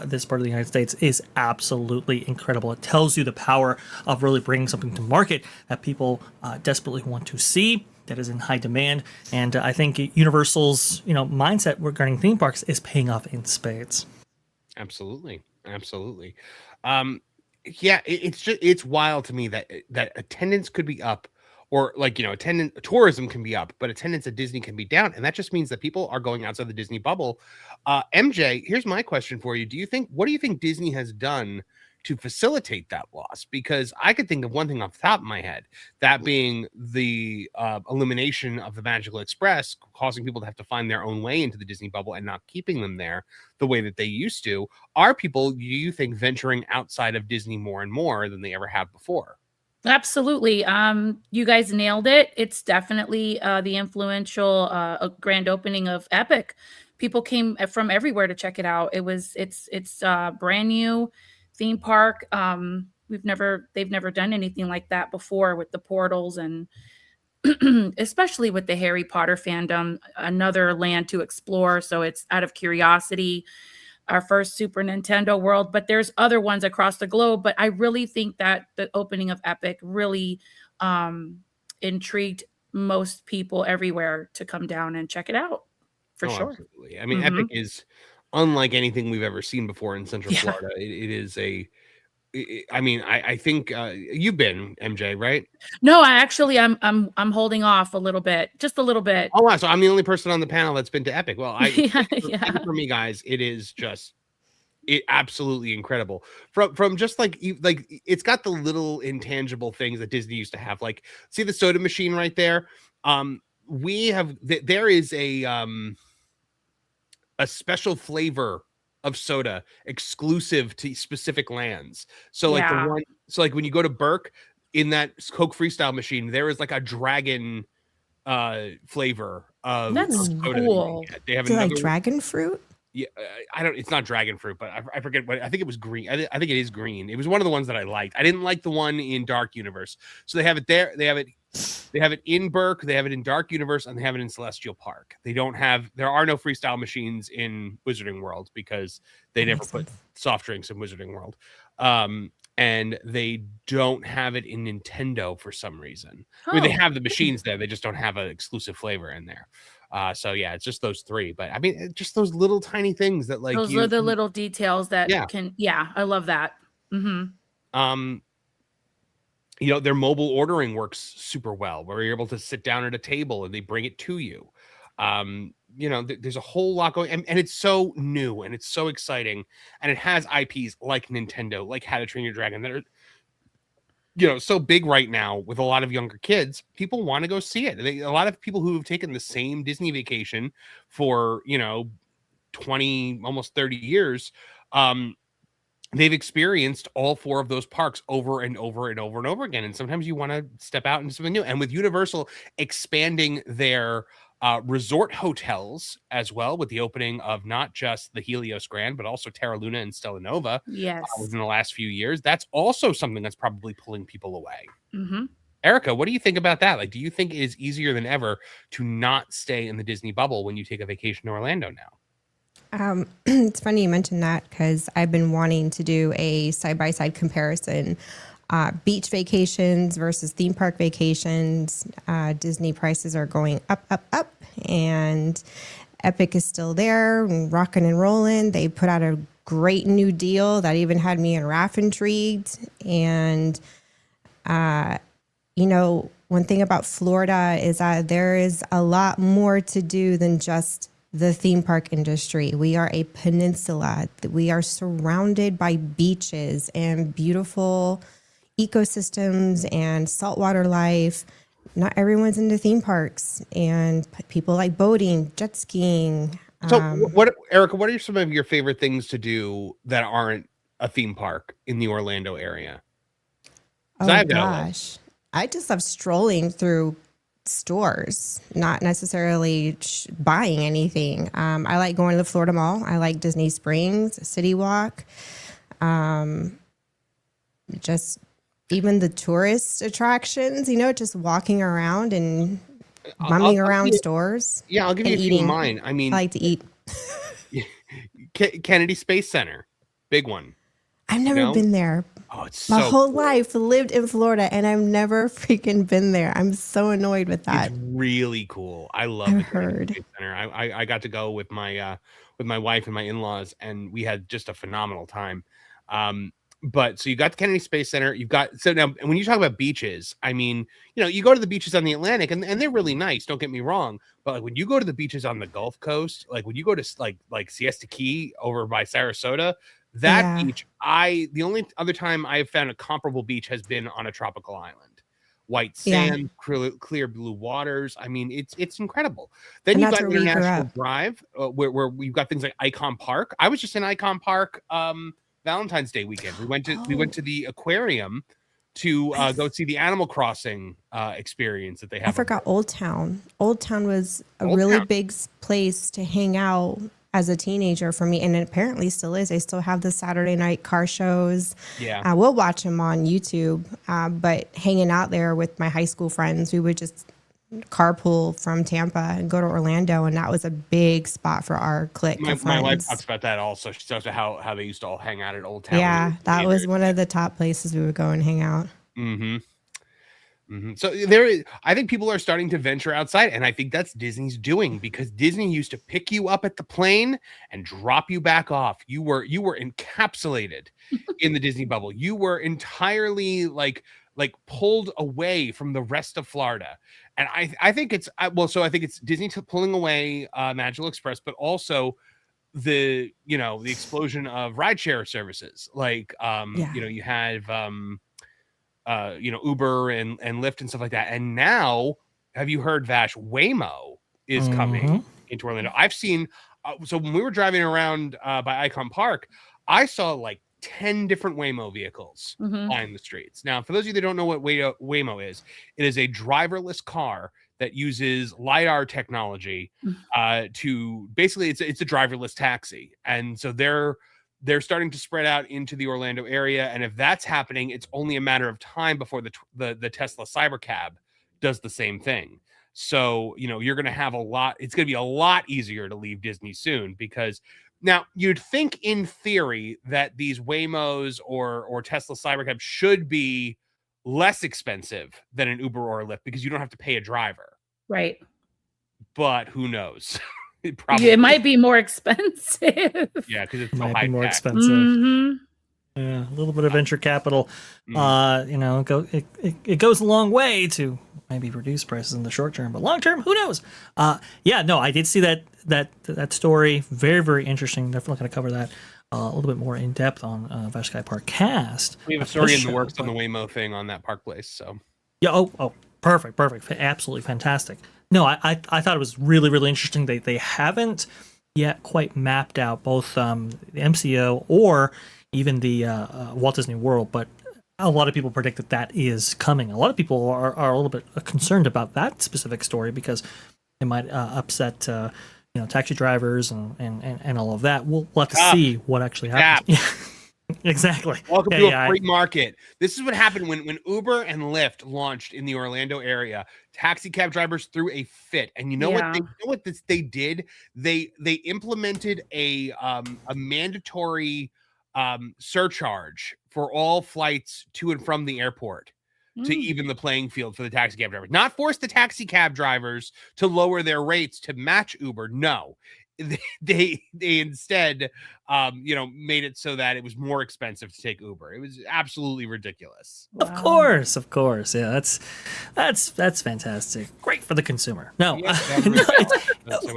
this part of the United States is absolutely incredible. It tells you the power of really bringing something to market that people desperately want to see, that is in high demand. And I think Universal's mindset regarding theme parks is paying off in spades. Absolutely. Yeah, it's wild to me that attendance could be up. Or tourism can be up, but attendance at Disney can be down. And that just means that people are going outside the Disney bubble. MJ, here's my question for you. What do you think Disney has done to facilitate that loss? Because I could think of one thing off the top of my head, that being the elimination of the Magical Express, causing people to have to find their own way into the Disney bubble and not keeping them there the way that they used to. Are people, do you think, venturing outside of Disney more and more than they ever have before? Absolutely. You guys nailed it. It's definitely the influential grand opening of Epic. People came from everywhere to check it out. It's brand new theme park. They've never done anything like that before with the portals, and especially with the Harry Potter fandom, another land to explore. So it's out of curiosity. Our first Super Nintendo World, but there's other ones across the globe. But I really think that the opening of Epic really intrigued most people everywhere to come down and check it out, for sure. Absolutely. I mean, Epic is unlike anything we've ever seen before in Central Florida. It is I think you've been, MJ, right? No, I'm holding off a little bit, just a little bit. Oh wow! So I'm the only person on the panel that's been to Epic. Well, for me, guys, it is just absolutely incredible. From just like it's got the little intangible things that Disney used to have. Like, see the soda machine right there. There is a special flavor of soda exclusive to specific lands. So like when you go to Burke, in that Coke Freestyle machine, there is like a dragon flavor of That's soda that you can cool. get. They have Is it like another dragon fruit? yeah, I don't. It's not dragon fruit, but I forget what. I think it was green. I think it is green. It was one of the ones that I liked. I didn't like the one in Dark Universe. So they have it there. They have it in Burke. They have it in Dark Universe, and they have it in Celestial Park. They don't have. There are no freestyle machines in Wizarding World because they That never makes put sense. soft drinks in Wizarding World. And they don't have it in Nintendo for some reason. I mean, they have the machines there. They just don't have an exclusive flavor in there. So yeah, it's just those three. But I mean, just those little tiny things that like Those are the little details that Yeah. can. Yeah, I love that. Their mobile ordering works super well, where you're able to sit down at a table and they bring it to you. There's a whole lot going, and it's so new and it's so exciting, and it has IPs like Nintendo, like How to Train Your Dragon, that are so big right now with a lot of younger kids. People want to go see it. A lot of people who have taken the same Disney vacation for 20, almost 30 years, they've experienced all four of those parks over and over and over and over again. And sometimes you want to step out into something new. And with Universal expanding their resort hotels as well, with the opening of not just the Helios Grand, but also Terra Luna and Stella Nova Yes. within the last few years, that's also something that's probably pulling people away. Mm-hmm. Erica, what do you think about that? Like, do you think it is easier than ever to not stay in the Disney bubble when you take a vacation to Orlando now? It's funny you mentioned that because I've been wanting to do a side-by-side comparison. Beach vacations versus theme park vacations. Disney prices are going up, up, up, and Epic is still there and rocking and rolling. They put out a great new deal that even had me and Raph intrigued. And, one thing about Florida is that there is a lot more to do than just the theme park industry. We are a peninsula. We are surrounded by beaches and beautiful ecosystems and saltwater life. Not everyone's into theme parks, and people like boating, jet skiing. So Erica, what are some of your favorite things to do that aren't a theme park in the Orlando area? Oh gosh, I just love strolling through stores, not necessarily buying anything. I like going to the Florida Mall. I like Disney Springs, City Walk. Just even the tourist attractions, just walking around and bumming around stores. Yeah, I'll give you a few of mine. I mean, I like to eat. Kennedy Space Center, big one. I've never been there. Oh, it's my whole cool. life lived in Florida, and I've never freaking been there. I'm so annoyed with that. It's really cool. I love the Kennedy Space Center. I got to go with my wife and my in-laws, and we had just a phenomenal time. But so you got the Kennedy Space Center. So now when you talk about beaches, I mean, you go to the beaches on the Atlantic and they're really nice. Don't get me wrong. But like when you go to the beaches on the Gulf Coast, like when you go to like Siesta Key over by Sarasota, that beach, the only other time I have found a comparable beach has been on a tropical island. White sand, clear blue waters. I mean, it's incredible. Then you've got International Drive, where you've got things like Icon Park. I was just in Icon Park Valentine's Day weekend. We went to the aquarium to go see the Animal Crossing experience that they have. I forgot Old Town. Old Town was a really big place to hang out as a teenager for me, and it apparently still is. They still have the Saturday night car shows. Yeah, we'll watch them on YouTube. But hanging out there with my high school friends, we would just carpool from Tampa and go to Orlando, and that was a big spot for our clique of friends. My wife talks about that also. She talks about how they used to all hang out at Old Town. Yeah, that was one of the top places we would go and hang out. Mm-hmm. So I think people are starting to venture outside, and I think that's Disney's doing, because Disney used to pick you up at the plane and drop you back off. You were encapsulated in the Disney bubble. You were entirely like pulled away from the rest of Florida. And I think it's Disney pulling away Magical Express, but also the explosion of rideshare services. Like you have Uber and Lyft and stuff like that. And now, have you heard, Vash, Waymo is coming into Orlando? I've seen so when we were driving around by Icon Park, I saw like 10 different Waymo vehicles Mhm. flying the streets. Now, for those of you that don't know what Waymo is, it is a driverless car that uses LiDAR technology to basically it's a driverless taxi. And so they're starting to spread out into the Orlando area. And if that's happening, it's only a matter of time before the Tesla Cybercab does the same thing. So, you're going to have it's going to be a lot easier to leave Disney soon, because now you'd think in theory that these Waymos or Tesla Cybercab should be less expensive than an Uber or a Lyft because you don't have to pay a driver. Right. But who knows? It might be more expensive. Yeah, because it's Might high be more tech. expensive. Mhm. Yeah, a little bit of venture capital. It goes a long way to maybe reduce prices in the short term, but long term, who knows? I did see that story. Very, very interesting. Definitely going to cover that a little bit more in depth on Vashkai Park Cast. We have a story in the works on the Waymo thing on that Park Place. So yeah. Oh, perfect. Absolutely fantastic. No, I thought it was really, really interesting. They haven't yet quite mapped out both the MCO or even the Walt Disney World, but a lot of people predict that is coming. A lot of people are a little bit concerned about that specific story because it might upset taxi drivers and all of that. We'll have to see what actually happens. Yeah, exactly. Welcome to a free market. This is what happened when Uber and Lyft launched in the Orlando area. Taxi cab drivers threw a fit, and they did? They implemented a mandatory surcharge for all flights to and from the airport to even the playing field for the taxi cab drivers. Not force the taxi cab drivers to lower their rates to match Uber. No, they instead made it so that it was more expensive to take Uber. It was absolutely ridiculous. Wow. Of course. Yeah, that's fantastic. Great for the consumer. No,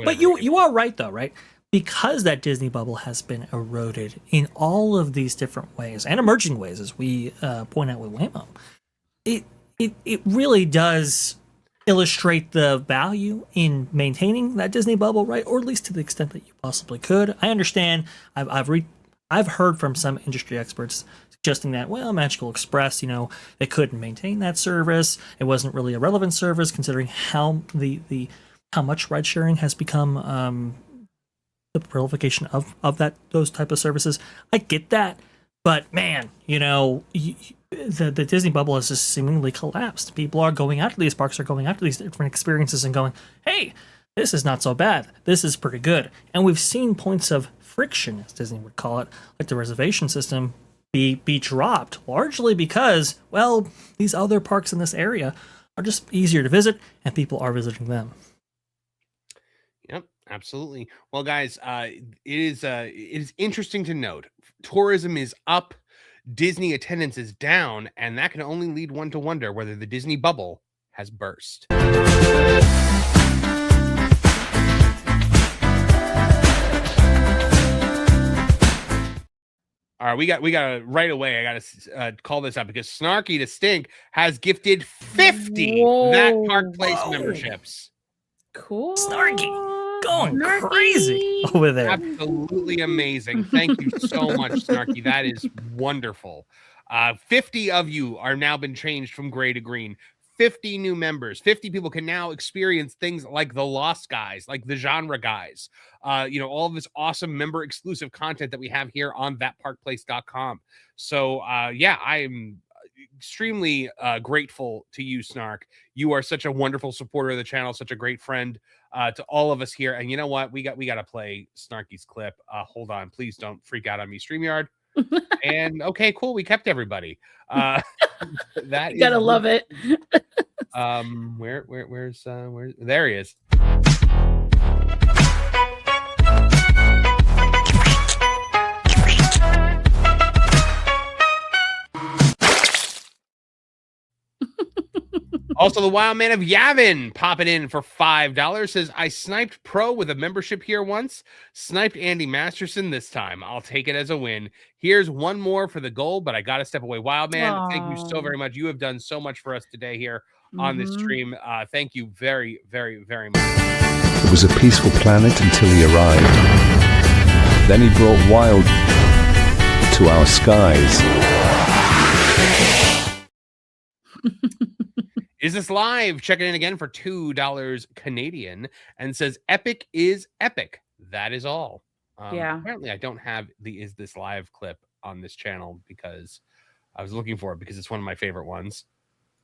but you are right though, right? Because that Disney bubble has been eroded in all of these different ways and emerging ways, as we point out with Waymo, it really does illustrate the value in maintaining that Disney bubble, right? Or at least to the extent that you possibly could. I understand. I've heard from some industry experts suggesting that, well, Magical Express, they couldn't maintain that service. It wasn't really a relevant service considering how how much ride sharing has become. The proliferation of those type of services. I get that, but man, the Disney bubble has just seemingly collapsed. People are going out to these parks, are going out to these different experiences and going, hey, this is not so bad. This is pretty good. And we've seen points of friction, as Disney would call it, like the reservation system, be dropped, largely because, well, these other parks in this area are just easier to visit, and people are visiting them. Yep, absolutely. Well, guys, it is interesting to note tourism is up, Disney attendance is down, and that can only lead one to wonder whether the Disney bubble has burst. All right, we got right away. I got to call this out because Snarky to Stink has gifted 50 that Park Place memberships. Cool. Snarky going crazy over there. Absolutely amazing. Thank you so much, Snarky. That is wonderful. 50 of you are now been changed from gray to green. 50 new members. 50 people can now experience things like the Lost Guys, like the Genre Guys. All of this awesome member exclusive content that we have here on thatparkplace.com. So I am extremely grateful to you, Snark. You are such a wonderful supporter of the channel, such a great friend to all of us here. And you know what? We got to play Snarky's clip. Hold on, please don't freak out on me, StreamYard. And okay, cool. We kept everybody. That you gotta love it. Where's there he is. Also, the Wild Man of Yavin popping in for $5 says, I sniped pro with a membership here once. Sniped Andy Masterson this time. I'll take it as a win. Here's one more for the goal, but I got to step away. Wild Man, Thank you so very much. You have done so much for us today here on this stream. Thank you very, very, very much. It was a peaceful planet until he arrived. Then he brought wild to our skies. Is This Live checking in again for $2 Canadian and says epic is epic. That is all. Yeah. Apparently I don't have the Is This Live clip on this channel because I was looking for it because it's one of my favorite ones.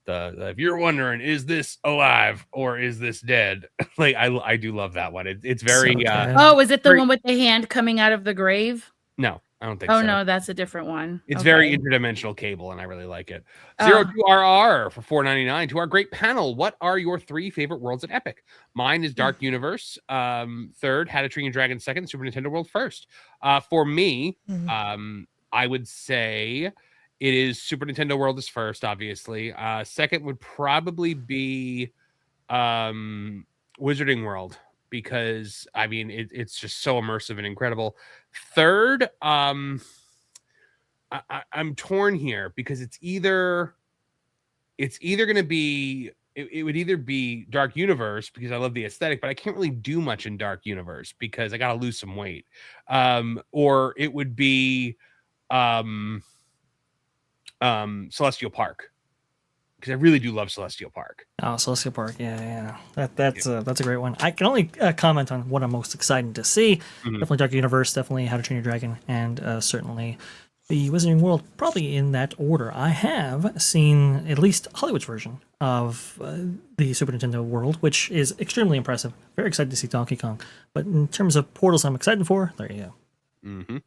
The if you're wondering, is this alive or is this dead? Like I do love that one. It's very So good. Oh, is it the Very- one with the hand coming out of the grave? no, I don't think Oh so. no, that's a different one. It's Okay. very interdimensional cable, and I really like it. Oh. 02RR for $4.99. To our great panel, what are your 3 favorite worlds at Epic? Mine is Dark Universe. Third, How to Train Your Dragon. Second, Super Nintendo World. First. For me, I would say it is Super Nintendo World is first, obviously. Second would probably be Wizarding World, because I mean it's just so immersive and incredible. Third, I'm torn here because it's either going to be it would either be Dark Universe because I love the aesthetic, but I can't really do much in Dark Universe because I got to lose some weight, or it would be Celestial Park, because I really do love Celestial Park. Oh, Celestial Park, yeah. That's a great one. I can only comment on what I'm most excited to see. Definitely Dark Universe, definitely How to Train Your Dragon, and certainly the Wizarding World, probably in that order. I have seen at least Hollywood's version of the Super Nintendo World, which is extremely impressive. Very excited to see Donkey Kong. But in terms of portals I'm excited for, there you go.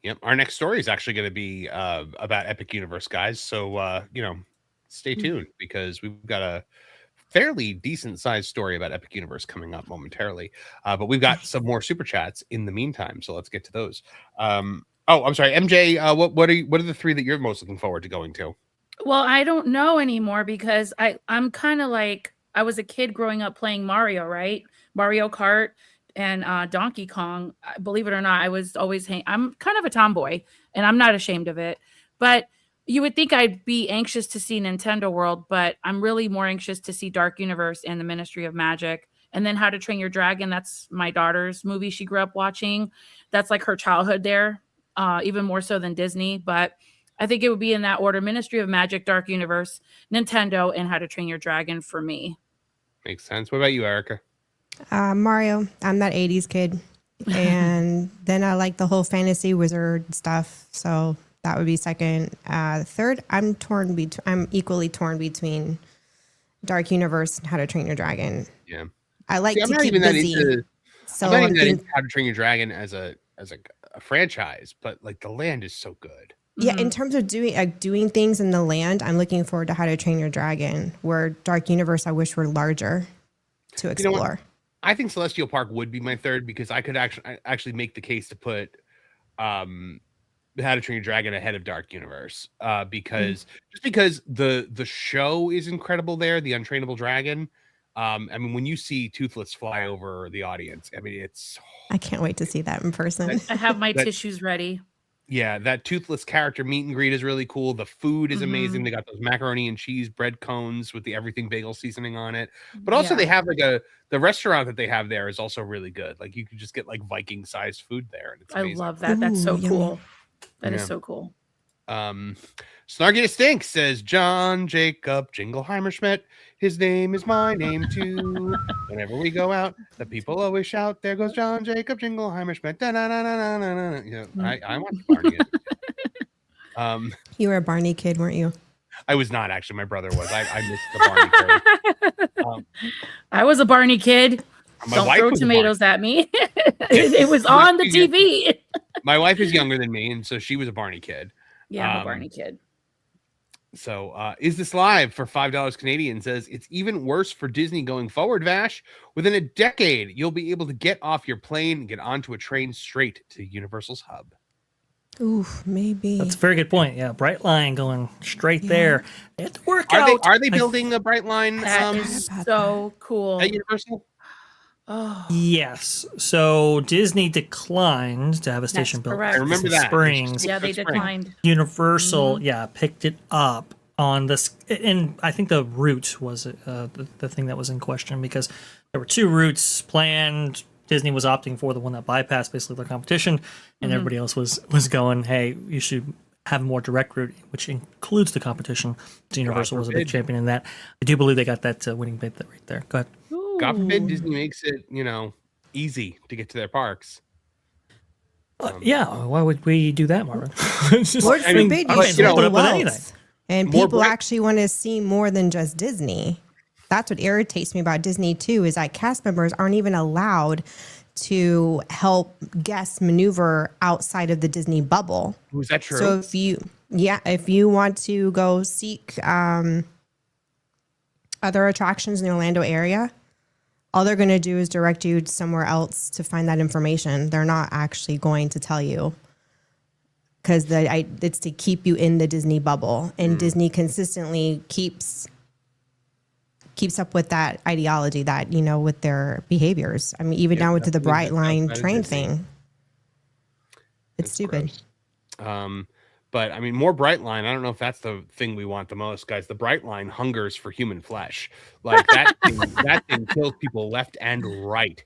Yep. Our next story is actually going to be about Epic Universe, guys. So, stay tuned because we've got a fairly decent sized story about Epic Universe coming up momentarily. But we've got some more super chats in the meantime. So let's get to those. I'm sorry, MJ. What are the 3 that you're most looking forward to going to? Well, I don't know anymore because I'm kind of like, I was a kid growing up playing Mario, right? Mario Kart and Donkey Kong. Believe it or not, I was always I'm kind of a tomboy, and I'm not ashamed of it. But you would think I'd be anxious to see Nintendo World, but I'm really more anxious to see Dark Universe and the Ministry of Magic. And then How to Train Your Dragon. That's my daughter's movie she grew up watching. That's like her childhood there, even more so than Disney. But I think it would be in that order: Ministry of Magic, Dark Universe, Nintendo, and How to Train Your Dragon for me. Makes sense. What about you, Erica? Mario. I'm that 80s kid. And then I like the whole fantasy wizard stuff. So that would be second. Third, I'm equally torn between Dark Universe and How to Train Your Dragon. Yeah. I like I'm to not keep even that busy. into. So I'm not I'm even that think- into How to Train Your Dragon as a franchise, but like the land is so good. yeah, in terms of doing things in the land, I'm looking forward to How to Train Your Dragon, where Dark Universe I wish were larger to explore. You know what? I think Celestial Park would be my third because I could actually make the case to put How to Train Your Dragon ahead of Dark Universe, because the show is incredible there, the Untrainable Dragon. I mean, when you see Toothless fly over the audience, I mean, I can't wait to see that in person. I have my tissues ready. yeah, that Toothless character meet and greet is really cool. The food is amazing. They got those macaroni and cheese bread cones with the everything bagel seasoning on it. But also they have the restaurant that they have there is also really good. Like you could just get like Viking sized food there. And it's amazing. I love that. That's so Ooh, yummy. cool. That is Yeah. so cool. Snarky to Stink says John Jacob Jingleheimer Schmidt. His name is my name too. Whenever we go out, the people always shout, "There goes John Jacob Jingleheimer Schmidt." Da-na-na-na-na-na-na. You know, I want Barney. You were a Barney kid, weren't you? I was not actually. My brother was. I missed the Barney kid. I was a Barney kid. My Don't wife throw was a tomatoes at me. it was on the TV. My wife is younger than me, and so she was a Barney kid. Yeah, I'm a Barney kid. So, Is This Live for $5 Canadian says it's even worse for Disney going forward, Vash. Within a decade, you'll be able to get off your plane and get onto a train straight to Universal's hub. Ooh, maybe. That's a very good point. Yeah, Bright Line going straight there. They have to work out. Are they building a Bright Line That is so cool. at Universal? Oh, Yes. So Disney declined to have a station built. correct. I remember Disney that. Springs. yeah, they Spring. declined. Universal, picked it up on this, and I think the route was the thing that was in question because there were 2 routes planned. Disney was opting for the one that bypassed basically their competition, and everybody else was going, hey, you should have a more direct route, which includes the competition. So Universal was a big champion in that. I do believe they got that winning bid right there. Go ahead. God forbid Disney makes it, easy to get to their parks. Yeah, why would we do that, Marvin? It's just, Lord forbid you put up with wealth. anything. And people actually want to see more than just Disney. That's what irritates me about Disney too, is that cast members aren't even allowed to help guests maneuver outside of the Disney bubble. Was that true? So if you want to go seek other attractions in the Orlando area, all they're going to do is direct you somewhere else to find that information. They're not actually going to tell you, because it's to keep you in the Disney bubble, and Disney consistently keeps up with that ideology that, with their behaviors. I mean, even down with the Bright Line train thing. It's stupid. But I mean, more Bright Line. I don't know if that's the thing we want the most, guys. The Bright Line hungers for human flesh. Like that thing kills people left and right.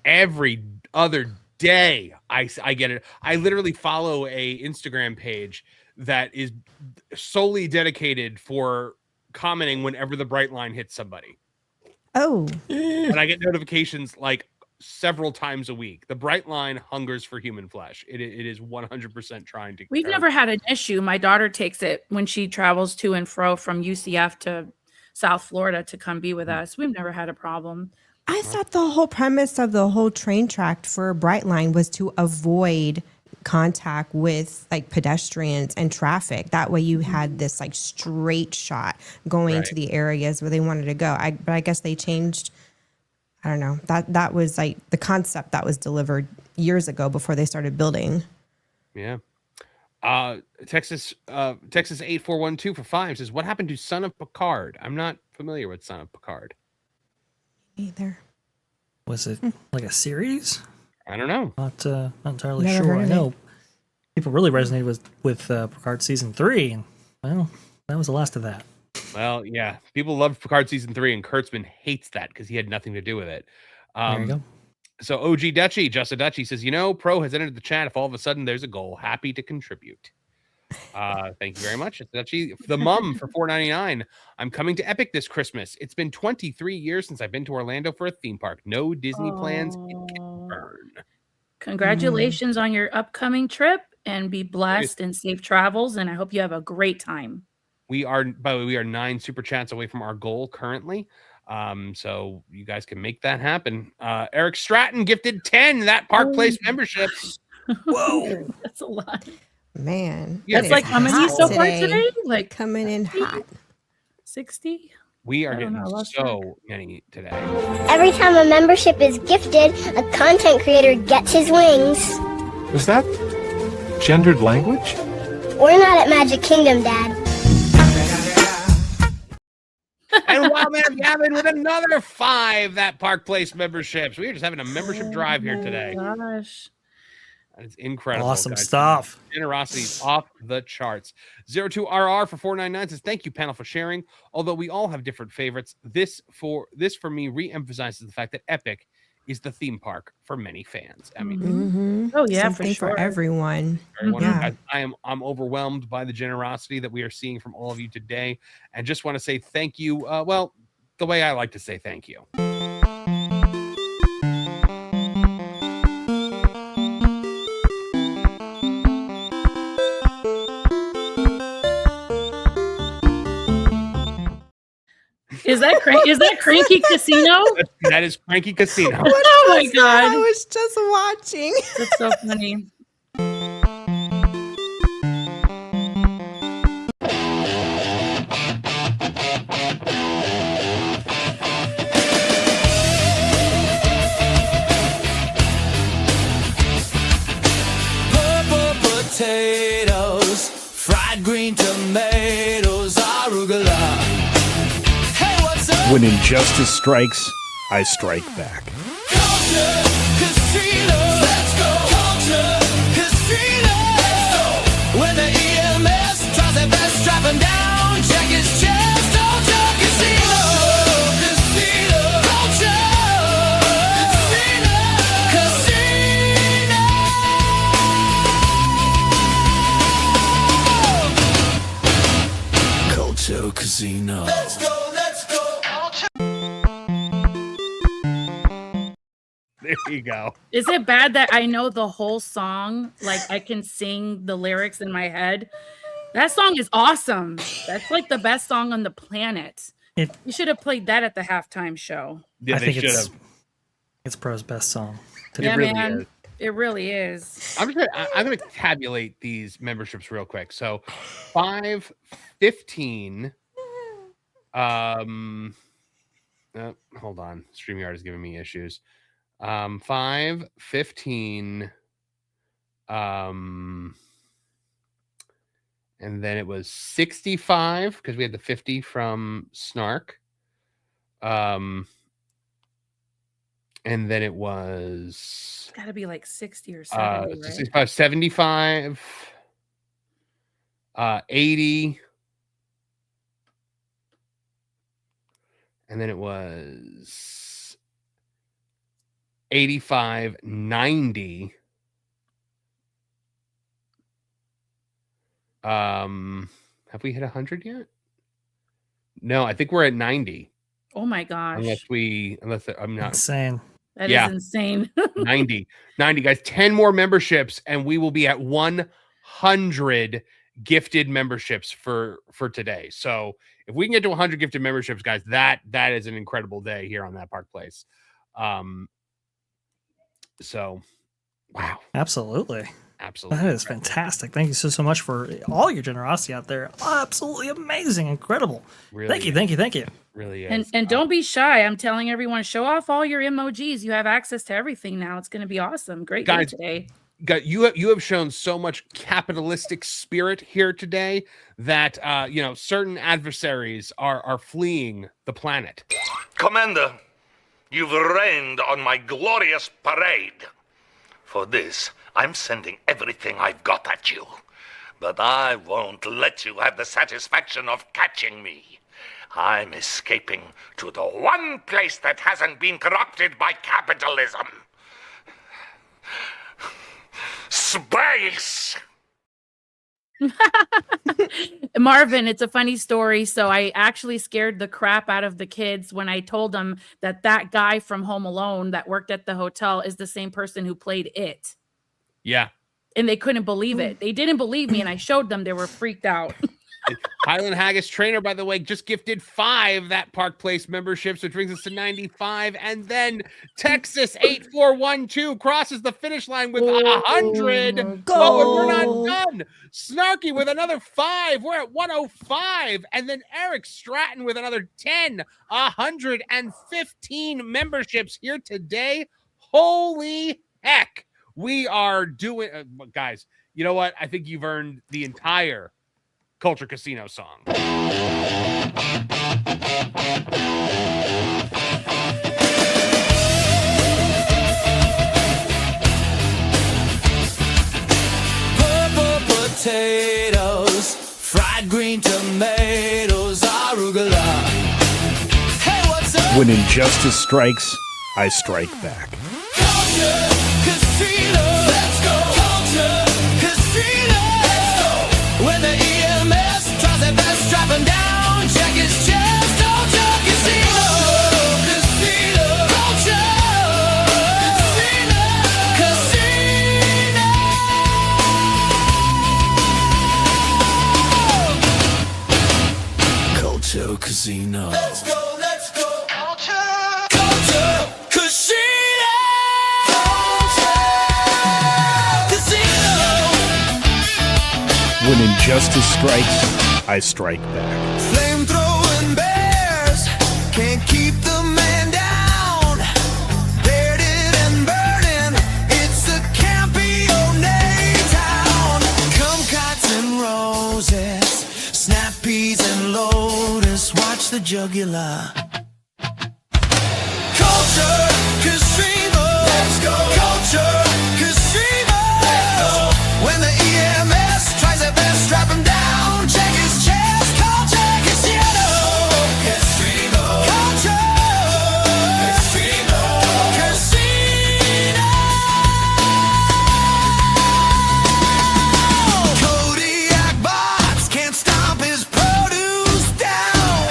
Every other day, I get it. I literally follow a Instagram page that is solely dedicated for commenting whenever the Bright Line hits somebody. Oh. And I get notifications like several times a week. The Bright Line hungers for human flesh. It is 100% trying to. We've never had an issue. My daughter takes it when she travels to and fro from UCF to South Florida to come be with us. We've never had a problem. I thought the whole premise of the whole train track for Bright Line was to avoid contact with like pedestrians and traffic. That way you had this like straight shot going to the areas where they wanted to go. But I guess they changed. I don't know. That was like the concept that was delivered years ago before they started building. Yeah. Texas 8412 for 5 says, what happened to Son of Picard? I'm not familiar with Son of Picard. Either. Was it like a series? I don't know. Not entirely Never sure. heard I of know people really resonated with Picard season 3, and well, that was the last of that. Well, yeah, people loved Picard season 3, and Kurtzman hates that because he had nothing to do with it. There you go. So OG Dutchy, Justin Dutchy says, Pro has entered the chat. If all of a sudden there's a goal, happy to contribute. Thank you very much, Dutchy. The Mum for $4.99. I'm coming to Epic this Christmas. It's been 23 years since I've been to Orlando for a theme park. No Disney plans. It can burn. Congratulations on your upcoming trip, and be blessed and safe travels. And I hope you have a great time. We are 9 super chats away from our goal currently. So you guys can make that happen. Eric Stratton gifted 10 that Park Place membership. Whoa, that's a lot. Man, that's like how many so far today? Like coming in hot. 60? We are getting so many today. Every time a membership is gifted, a content creator gets his wings. Is that gendered language? We're not at Magic Kingdom, Dad. And Wildman Gavin with another 5 that Park Place memberships. We are just having a membership drive here today. Gosh. It's incredible. Awesome guys. stuff. Generosity's off the charts. 02RR for $4.99 says, thank you, panel, for sharing. Although we all have different favorites, this for me re-emphasizes the fact that Epic is the theme park for many fans. I mean, oh yeah, something for everyone. Yeah. I'm overwhelmed by the generosity that we are seeing from all of you today, and just want to say thank you. Well, the way I like to say thank you. Is that Cranky Casino? That is Cranky Casino. Oh my God. I was just watching. That's so funny. Purple potatoes, fried green tomatoes, arugula. When injustice strikes, I strike back. Culture, casino, let's go. Culture, casino, let's go. When the EMS tries their best, strap him down, check his chest. Culture, casino, casino, culture, casino, Casino. Let's go, let's go. There you go. Is it bad that I know the whole song? Like I can sing the lyrics in my head. That song is awesome. That's like the best song on the planet. You should have played that at the halftime show. Yeah, I they think should have. it's Pro's best song. Yeah, really man. is. It really is. I'm gonna tabulate these memberships real quick. So 5, 15. Hold on. StreamYard is giving me issues. 5, 15. And then it was 65 because we had the 50 from Snark. And then it was It's got to be like 60 or 70, right? 65, 75, 80. And then it was 85, 90. Have we hit 100 yet? No, I think we're at 90. Oh my gosh. Unless I'm not Insane. That is insane. 90 guys, 10 more memberships and we will be at 100 gifted memberships for today. So if we can get to 100 gifted memberships, guys, that is an incredible day here on That Park Place. So wow, Absolutely. absolutely, That is fantastic. Thank you so much for all your generosity out there. Absolutely amazing, incredible. Really Thank you, is. thank you, thank you. Really is. And don't be shy. I'm telling everyone, show off all your emojis. You have access to everything now. It's going to be awesome. Great day Guys, today. You have shown so much capitalistic spirit here today that certain adversaries are fleeing the planet. Commander, you've rained on my glorious parade. For this, I'm sending everything I've got at you. But I won't let you have the satisfaction of catching me. I'm escaping to the one place that hasn't been corrupted by capitalism. Space! Marvin, it's a funny story. So I actually scared the crap out of the kids when I told them that guy from Home Alone that worked at the hotel is the same person who played It. Yeah. And they couldn't believe it. They didn't believe me, and I showed them. They were freaked out. Highland Haggis Trainer, by the way, just gifted 5 That Park Place memberships, which brings us to 95. And then Texas 8412 crosses the finish line with 100. Oh, and we're not done. Snarky with another 5. We're at 105. And then Eric Stratton with another 10. 115 memberships here today. Holy heck. We are doing, guys, you know what? I think you've earned the entire Culture Casino song. Purple potatoes, fried green tomatoes, arugula. Hey, what's up? When injustice strikes, I strike back. Culture Casino. Let's go. Culture Casino. Let's go. When the EMS tries their best, strap him down, check his chest. Culture Casino. Casino. Culture Casino. Casino. Culture Casino. Let's go. Let's go. Culture Casino. When injustice strikes, I strike back. Flame-throwing bears can't keep the man down. Bearded and burning, it's a Campbell town. Kumquats and roses, snap peas and lotus. Watch the jugular. Culture Casino. Let's go. Culture Casino. Let's go. When the EMS tries their best, strap him down, check his chest. Culture Casino. Casino. Culture Casino. Casino. Kodiak bots can't stomp his produce down.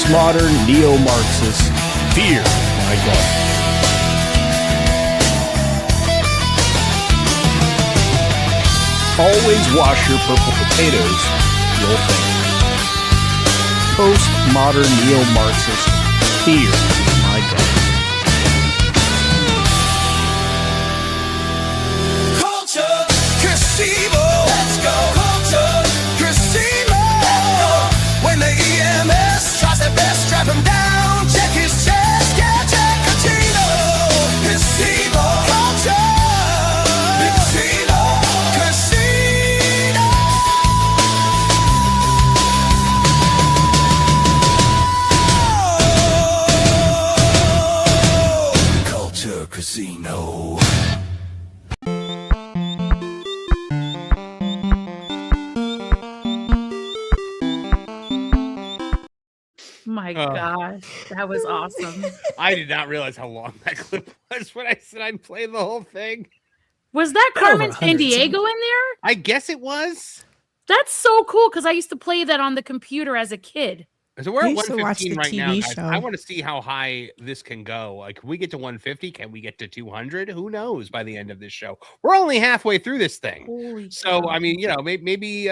postmodern neo-Marxist fear my God. Always wash your purple potatoes, you'll think. Postmodern neo-Marxist fear my God. Culture Casino. Let's go. Culture Casino. When the EMS tries their best, strap him down, check his chest, yeah, check Casino. Casino. Culture Casino. Casino. Culture Casino. My Oh. gosh, that was awesome. I did not realize how long that clip was when I said I'd play the whole thing. Was that Been over Carmen 100 Sandiego in there? I guess it was. That's so cool because I used to play that on the computer as a kid. So we're I at used to watch 115 the right now, TV guys. show. I want to see how high this can go. Like, can we get to 150? Can we get to 200? Who knows by the end of this show? We're only halfway through this thing. Holy So, cow. I mean, you know, maybe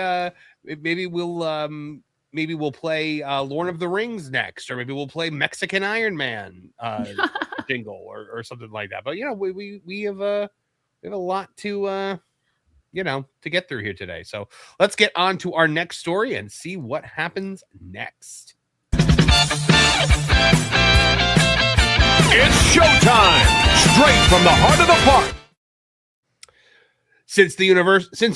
we'll play Lord of the Rings next, or maybe we'll play Mexican Iron Man jingle or something like that. But you know, we have a lot to to get through here today. So let's get on to our next story and see what happens next. It's showtime! Straight from the heart of the park. Since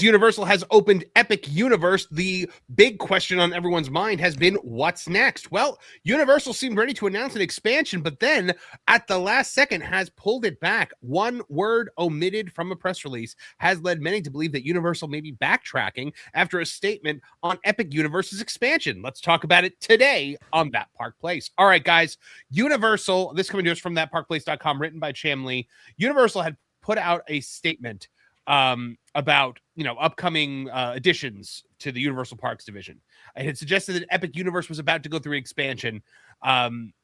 Universal has opened Epic Universe, the big question on everyone's mind has been what's next? Well, Universal seemed ready to announce an expansion, but then at the last second has pulled it back. One word omitted from a press release has led many to believe that Universal may be backtracking after a statement on Epic Universe's expansion. Let's talk about it today on That Park Place. All right, guys, Universal, this coming to us from thatparkplace.com, written by Chamley. Universal had put out a statement about upcoming additions to the Universal Parks division. It had suggested that Epic Universe was about to go through expansion. And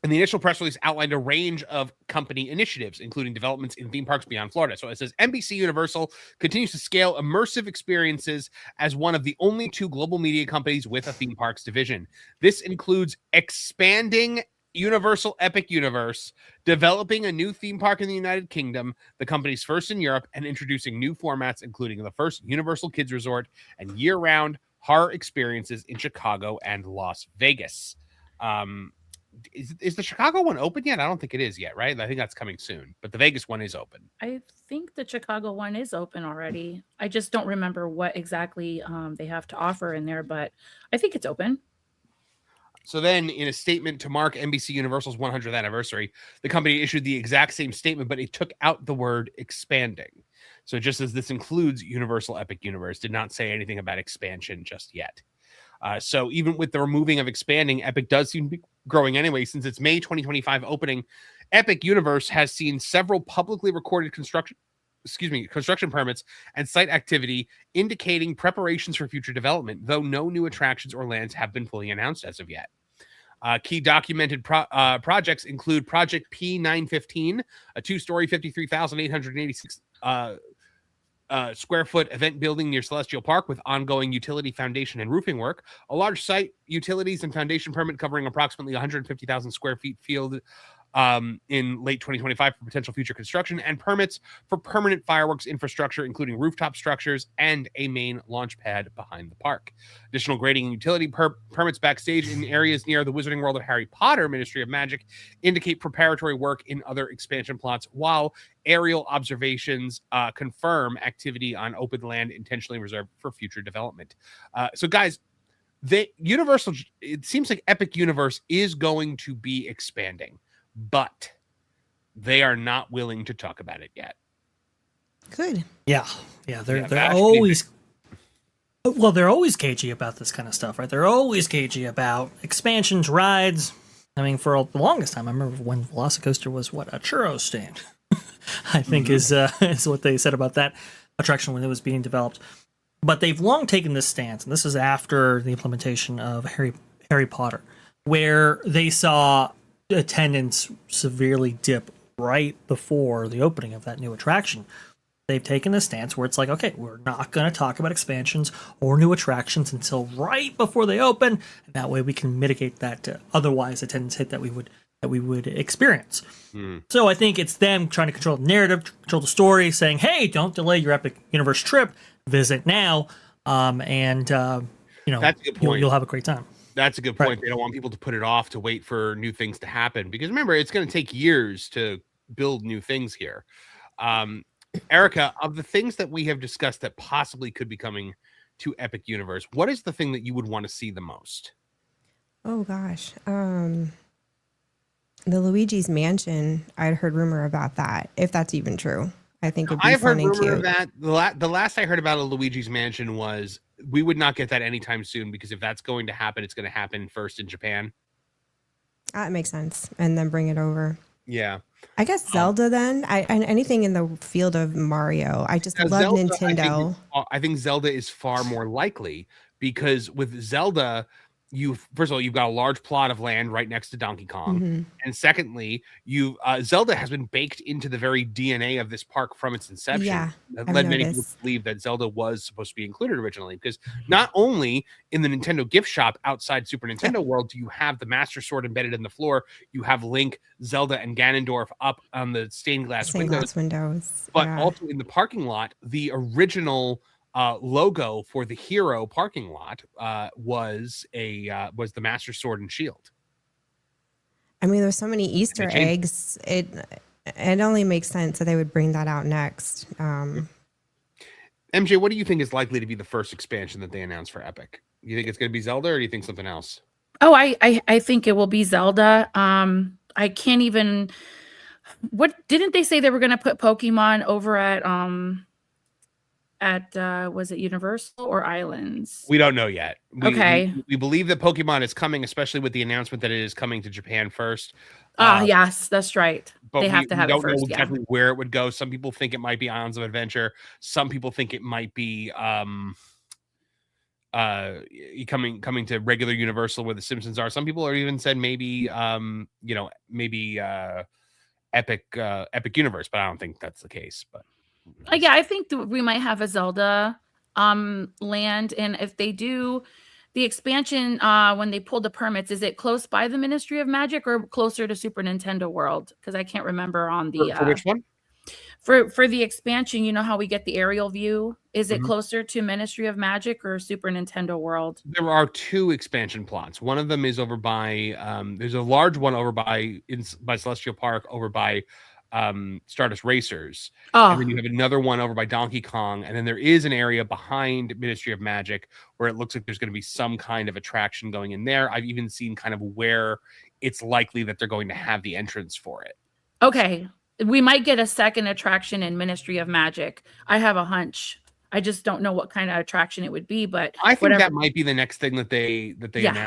the initial press release outlined a range of company initiatives, including developments in theme parks beyond Florida. So it says NBC Universal continues to scale immersive experiences as one of the only two global media companies with a theme parks division. This includes expanding Universal Epic Universe, developing a new theme park in the United Kingdom, the company's first in Europe, and introducing new formats, including the first Universal Kids Resort and year-round horror experiences in Chicago and Las Vegas. Is the Chicago one open yet? I don't think it is yet, right? I think that's coming soon, but the Vegas one is open. I think the Chicago one is open already. I just don't remember what exactly they have to offer in there, but I think it's open. So then, in a statement to mark NBC Universal's 100th anniversary, the company issued the exact same statement, but it took out the word expanding. So just as this includes Universal Epic Universe, did not say anything about expansion just yet. So even with the removing of expanding, Epic does seem to be growing anyway. Since its May 2025 opening, Epic Universe has seen several publicly recorded construction permits and site activity indicating preparations for future development, though no new attractions or lands have been fully announced as of yet. Key documented projects include Project P915, a two-story, 53,886 square foot event building near Celestial Park with ongoing utility, foundation, and roofing work, a large site, utilities, and foundation permit covering approximately 150,000 square feet field in late 2025 for potential future construction, and permits for permanent fireworks infrastructure, including rooftop structures and a main launch pad behind the park. Additional grading and utility permits backstage in areas near the Wizarding World of Harry Potter Ministry of Magic indicate preparatory work in other expansion plots, while aerial observations confirm activity on open land intentionally reserved for future development. So guys, Universal, it seems like Epic Universe is going to be expanding, but they are not willing to talk about it yet. Good. Yeah, they're Vash, always they're always cagey about this kind of stuff, right? They're always cagey about expansions, rides. I mean, for the longest time, I remember when Velocicoaster was a churro stand. I think is what they said about that attraction when it was being developed. But they've long taken this stance, and this is after the implementation of Harry Potter. where they saw attendance severely dip right before the opening of that new attraction. They've taken a stance where it's like, okay, we're not going to talk about expansions or new attractions until right before they open, and that way we can mitigate that otherwise attendance hit that we would experience. So I think it's them trying to control the narrative, control the story, saying, hey, don't delay your Epic Universe trip, visit now, and That's a good point. You'll have a great time. That's a good point. They don't want people to put it off to wait for new things to happen, because remember, it's going to take years to build new things here. Erica, of the things that we have discussed that possibly could be coming to Epic Universe, what is the thing that you would want to see the most? Oh gosh. The Luigi's Mansion, I'd heard rumor about that, if that's even true. I think it'd be I've heard fun and rumor cute. of that. The last I heard about a Luigi's Mansion was we would not get that anytime soon, because if that's going to happen, it's going to happen first in Japan. That makes sense. And then bring it over. Yeah. I guess Zelda then. And anything in the field of Mario. I just Now, love Zelda, Nintendo. I think Zelda is far more likely, because with Zelda, first of all, you've got a large plot of land right next to Donkey Kong, Mhm. and secondly, Zelda has been baked into the very DNA of this park from its inception. Yeah, That I've led many people noticed. to believe that Zelda was supposed to be included originally, because not only in the Nintendo gift shop outside Super Nintendo World do you have the Master Sword embedded in the floor, you have Link, Zelda, and Ganondorf up on the stained glass Stained windows, glass windows. but Yeah. also in the parking lot, the original logo for the hero parking lot was the Master Sword and Shield. I mean, there's so many Easter changed eggs. It only makes sense that they would bring that out next. MJ, what do you think is likely to be the first expansion that they announce for Epic? You think it's going to be Zelda, or do you think something else? Oh, I think it will be Zelda. I can't even. What didn't they say they were going to put Pokemon over at was it Universal or Islands? We don't know yet. Okay. We believe that Pokemon is coming, especially with the announcement that it is coming to Japan first. Yes, that's right. But They have to have we it don't first. know Yeah. exactly where it would go. Some people think it might be Islands of Adventure. Some people think it might be coming to regular Universal where the Simpsons are. Some people are even said maybe Epic Universe, but I don't think that's the case. But Yeah, I think we might have a Zelda land, and if they do the expansion when they pull the permits, is it close by the Ministry of Magic or closer to Super Nintendo World? Because I can't remember on the for which one? For the expansion, you know how we get the aerial view? Is it Mhm. closer to Ministry of Magic or Super Nintendo World? There are two expansion plots. One of them is over by there's a large one over by Celestial Park over by Stardust Racers. And then you have another one over by Donkey Kong, and then there is an area behind Ministry of Magic where it looks like there's going to be some kind of attraction going in there. I've even seen kind of where it's likely that they're going to have the entrance for it. Okay. We might get a second attraction in Ministry of Magic. I have a hunch. I just don't know what kind of attraction it would be, but I think whatever. that might be the next thing that they Yeah.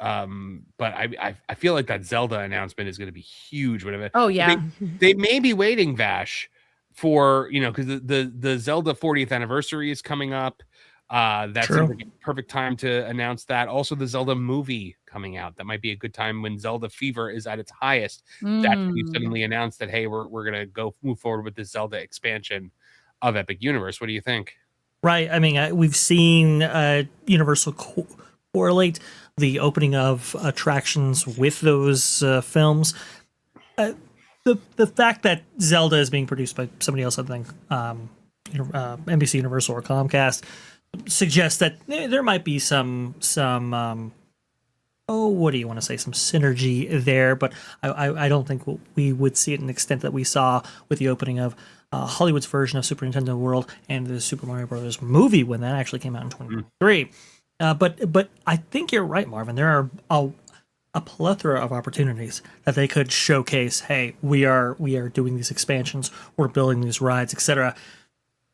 announce. But I feel like that Zelda announcement is going to be huge. Whatever. Oh yeah. They may be waiting, Vash, for because the Zelda 40th anniversary is coming up. That's True. a perfect time to announce that. Also, the Zelda movie coming out. That might be a good time when Zelda fever is at its highest. That's when you suddenly announce that, hey, we're gonna move forward with this Zelda expansion of Epic Universe. What do you think? Right. I mean, we've seen Universal correlate the opening of attractions with those films. The fact that Zelda is being produced by somebody else, I think, NBC Universal or Comcast, suggests that there might be some what do you want to say, some synergy there, but I don't think we would see it in the extent that we saw with the opening of Hollywood's version of Super Nintendo World and the Super Mario Bros. Movie when that actually came out in 2023. But I think you're right, Marvin. There are a plethora of opportunities that they could showcase. Hey, we are doing these expansions, we're building these rides, etc.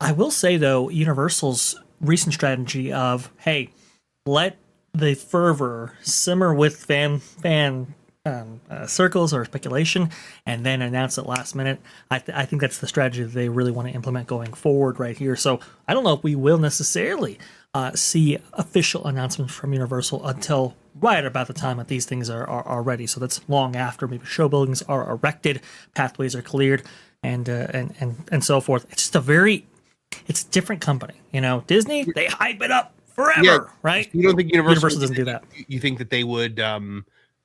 I will say though, Universal's recent strategy of, hey, let the fervor simmer with fan circles or speculation, and then announce it last minute. I think that's the strategy that they really want to implement going forward right here. So I don't know if we will necessarily see official announcements from Universal until right about the time that these things are ready. So that's long after maybe show buildings are erected, pathways are cleared, and so forth. It's just it's a different company. Disney, they hype it up forever, right? You don't think Universal doesn't do that? You think that they would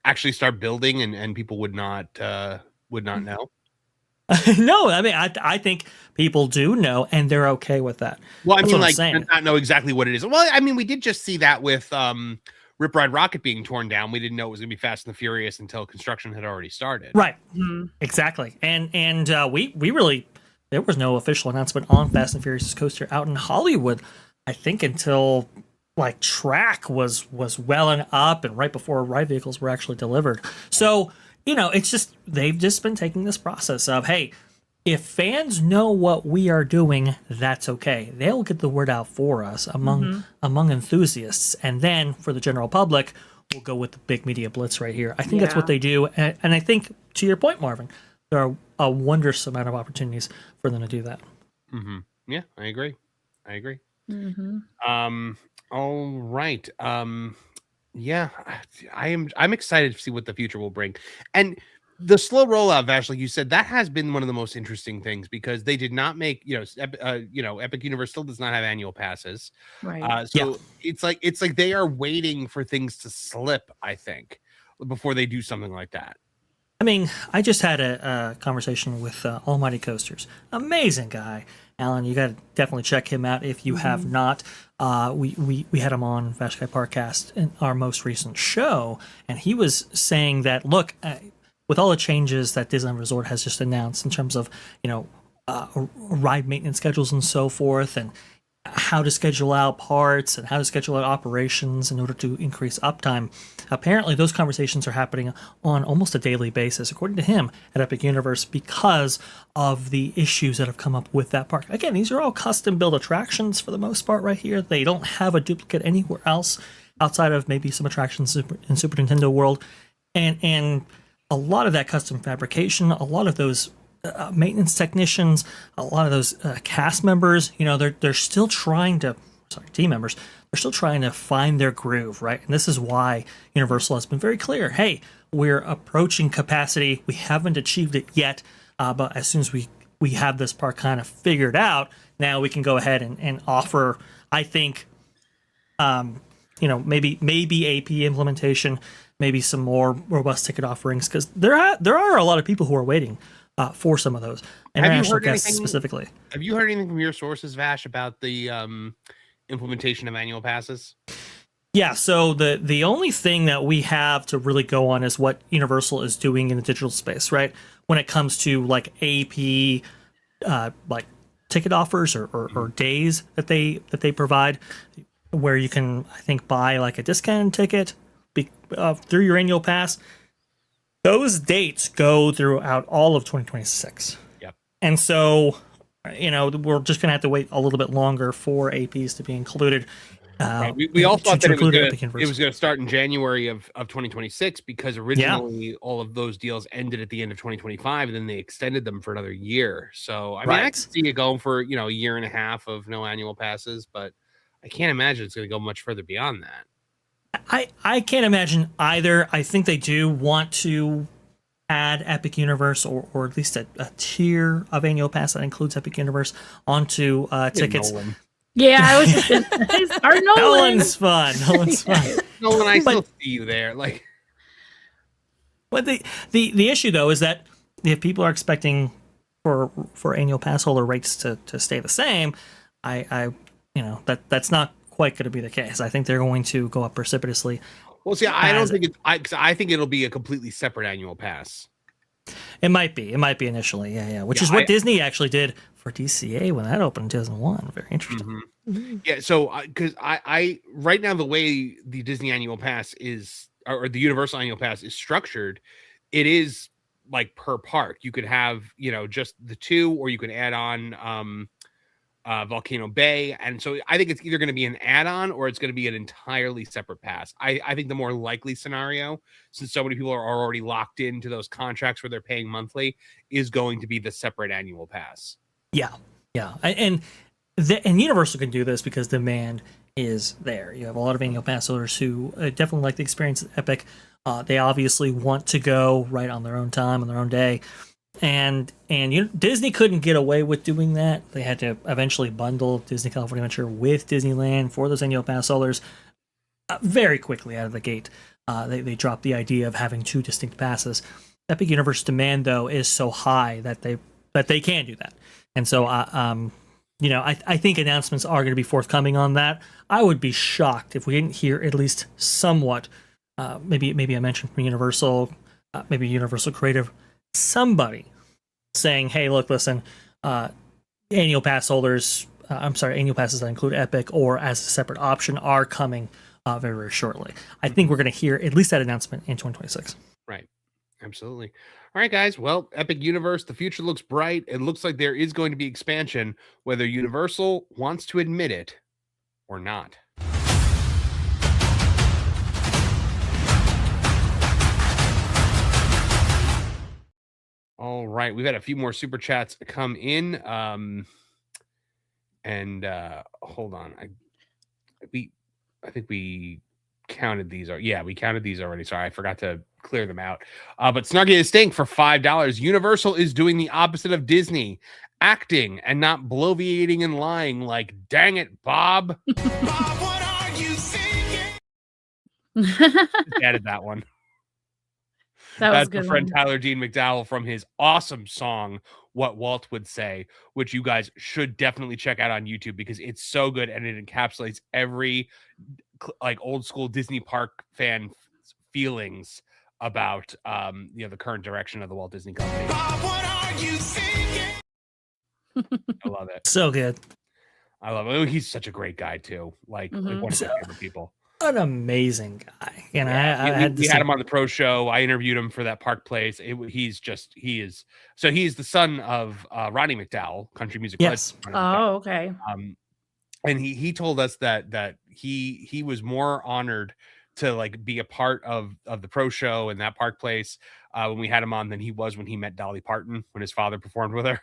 actually start building and people would not know? No, I mean, I think people do know, and they're okay with that. Well, I That's mean, what I'm saying. not know exactly what it is. Well, I mean, we did just see that with Rip Ride Rocket being torn down. We didn't know it was going to be Fast and the Furious until construction had already started. Right. Exactly. And we really, there was no official announcement on Fast and Furious coaster out in Hollywood, I think, until like track was well and up and right before ride vehicles were actually delivered. So, it's just, they've just been taking this process of, hey, if fans know what we are doing, that's okay. They'll get the word out for us among enthusiasts. And then for the general public, we'll go with the big media blitz right here. I think that's what they do. And I think, to your point, Marvin, there are a wondrous amount of opportunities for them to do that. Mm-hmm. Yeah, I agree. Mm-hmm. All right. Yeah, I'm excited to see what the future will bring. And the slow rollout, Vash, like you said, that has been one of the most interesting things because they did not make, Epic Universe still does not have annual passes. Right. So it's like they are waiting for things to slip, I think, before they do something like that. I mean, I just had a conversation with Almighty Coasters. Amazing guy. Alan, you got to definitely check him out if you have not. We had him on Vashkai Parkcast in our most recent show, and he was saying that, look, with all the changes that Disneyland Resort has just announced in terms of, ride maintenance schedules and so forth, and how to schedule out parts and how to schedule out operations in order to increase uptime. Apparently, those conversations are happening on almost a daily basis, according to him, at Epic Universe, because of the issues that have come up with that park. Again, these are all custom-built attractions for the most part right here. They don't have a duplicate anywhere else outside of maybe some attractions in Super Nintendo World. And a lot of that custom fabrication, a lot of those maintenance technicians, a lot of those cast members, they're still trying to, team members, they're still trying to find their groove, right? And this is why Universal has been very clear. Hey, we're approaching capacity. We haven't achieved it yet, but as soon as we have this part kind of figured out, now we can go ahead and offer, I think, maybe AP implementation, maybe some more robust ticket offerings, because there are a lot of people who are waiting for some of those international guests specifically. Have you heard anything from your sources, Vash, about the implementation of annual passes? Yeah, so the only thing that we have to really go on is what Universal is doing in the digital space, right? When it comes to like AP, like ticket offers or days that they provide, where you can, I think, buy like a discounted ticket through your annual pass. Those dates go throughout all of 2026. Yep. And so, we're just going to have to wait a little bit longer for APs to be included. Right. We all thought that it was going to start in January of 2026 because originally all of those deals ended at the end of 2025 and then they extended them for another year. So, I mean, I can see it going for, a year and a half of no annual passes, but I can't imagine it's going to go much further beyond that. I can't imagine either. I think they do want to add Epic Universe or at least a tier of annual pass that includes Epic Universe onto tickets. Nolan. Yeah, I was just our Nolan. Nolan's fun. Nolan, I still see you there. But the issue though is that if people are expecting for annual pass holder rates to stay the same, that's not quite going to be the case. I think they're going to go up precipitously. Well, see, I don't think I think it'll be a completely separate annual pass. It might be initially, yeah. Which is what Disney actually did for DCA when that opened in 2001. Very interesting. Mm-hmm. Yeah, so because I right now the way the Disney annual pass is or the Universal annual pass is structured, it is like per park. You could have just the two, or you could add on Volcano Bay, and so I think it's either going to be an add-on or it's going to be an entirely separate pass. I think the more likely scenario, since so many people are already locked into those contracts where they're paying monthly, is going to be the separate annual pass. Yeah, and Universal can do this because demand is there. You have a lot of annual pass holders who definitely like the experience at Epic. They obviously want to go right on their own time, on their own day. And Disney couldn't get away with doing that. They had to eventually bundle Disney California Adventure with Disneyland for those annual pass holders very quickly out of the gate. They dropped the idea of having two distinct passes. Epic Universe demand, though, is so high that they can do that. And so, I think announcements are going to be forthcoming on that. I would be shocked if we didn't hear at least somewhat. Maybe I mentioned from Universal, maybe Universal Creative, somebody saying, "Hey, look, listen, annual pass holders. Annual passes that include Epic or as a separate option are coming very, very shortly." I think we're going to hear at least that announcement in 2026. Right. Absolutely. All right, guys. Well, Epic Universe, the future looks bright. It looks like there is going to be expansion, whether Universal wants to admit it or not. All right. We've had a few more super chats come in. Hold on. I think we counted these. Yeah, we counted these already. Sorry, I forgot to clear them out. But Snuggie is Stink for $5. Universal is doing the opposite of Disney, acting and not bloviating and lying. Like, dang it, Bob. Bob, what are you singing? Added that one. That was That's a good my friend one. Tyler Dean McDowell from his awesome song "What Walt Would Say," which you guys should definitely check out on YouTube because it's so good and it encapsulates every like old school Disney park fan feelings about the current direction of the Walt Disney Company. Bob, what are you singing? I love it. So good. I love it. He's such a great guy too. Like one of my favorite people. An amazing guy. And Yeah, we had him on the Pro Show. I interviewed him for that Park Place. He is the son of Rodney McDowell, country music. Yes. Oh, okay. And he told us that he was more honored to like be a part of the Pro Show and that Park Place when we had him on than he was when he met Dolly Parton when his father performed with her.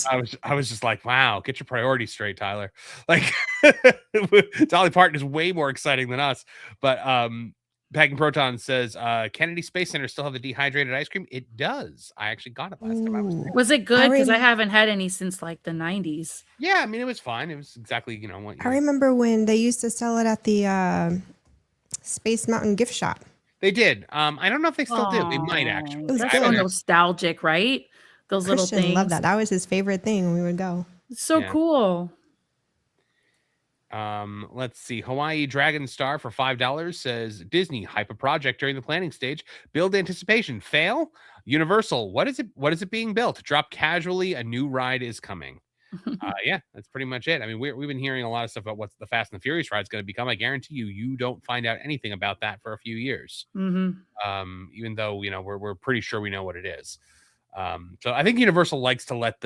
I was just like, wow, get your priorities straight, Tyler. Like Dolly Parton is way more exciting than us. But Packing Proton says Kennedy Space Center still have the dehydrated ice cream. It does. I actually got it last time I was there. Was it good? Because I haven't had any since like the 90s. Yeah, I mean it was fine. It was exactly what I remember when they used to sell it at the Space Mountain gift shop. they did. I don't know if they still do. They might actually. was That's good. so nostalgic, right? Those little Christian things. loved that. That was his favorite thing when we would go. It's so cool. Let's see. Hawaii Dragon Star for $5 says Disney hype a project during the planning stage. Build anticipation. Fail. Universal. What is it being built? Drop casually. A new ride is coming. Yeah, that's pretty much it. I mean, we've been hearing a lot of stuff about what the Fast and the Furious ride is going to become. I guarantee you don't find out anything about that for a few years. Even though we're pretty sure we know what it is. So I think Universal likes to let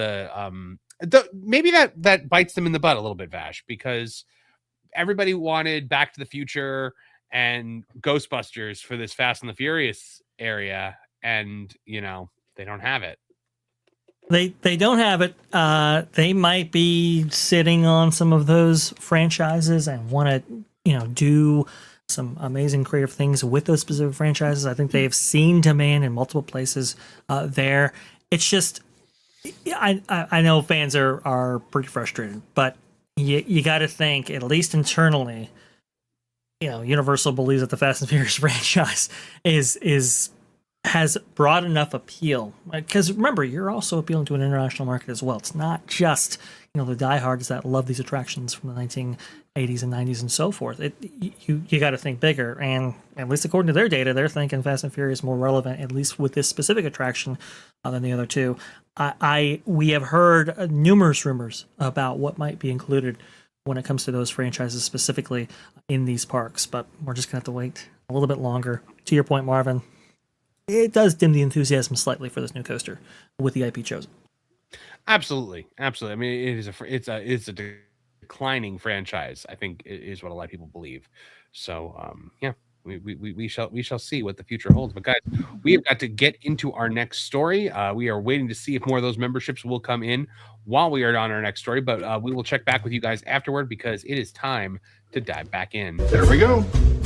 maybe that bites them in the butt a little bit, Vash, because everybody wanted Back to the Future and Ghostbusters for this Fast and the Furious area, and they don't have it. They don't have it. They might be sitting on some of those franchises and want to do some amazing creative things with those specific franchises. I think they've seen demand in multiple places there. It's just, I know fans are pretty frustrated, but you got to think, at least internally, Universal believes that the Fast and Furious franchise has broad enough appeal. Because remember, you're also appealing to an international market as well. It's not just the diehards that love these attractions from the 1980s and 90s and so forth. You got to think bigger, and at least according to their data, they're thinking Fast and Furious more relevant, at least with this specific attraction, than the other two. We have heard numerous rumors about what might be included when it comes to those franchises specifically in these parks, but we're just gonna have to wait a little bit longer. To your point, Marvin, it does dim the enthusiasm slightly for this new coaster with the IP chosen. Absolutely. I mean, it's a declining franchise, I think, is what a lot of people believe. So yeah, we shall see what the future holds. But guys, we have got to get into our next story. We are waiting to see if more of those memberships will come in while we are on our next story. But we will check back with you guys afterward because it is time to dive back in. There we go.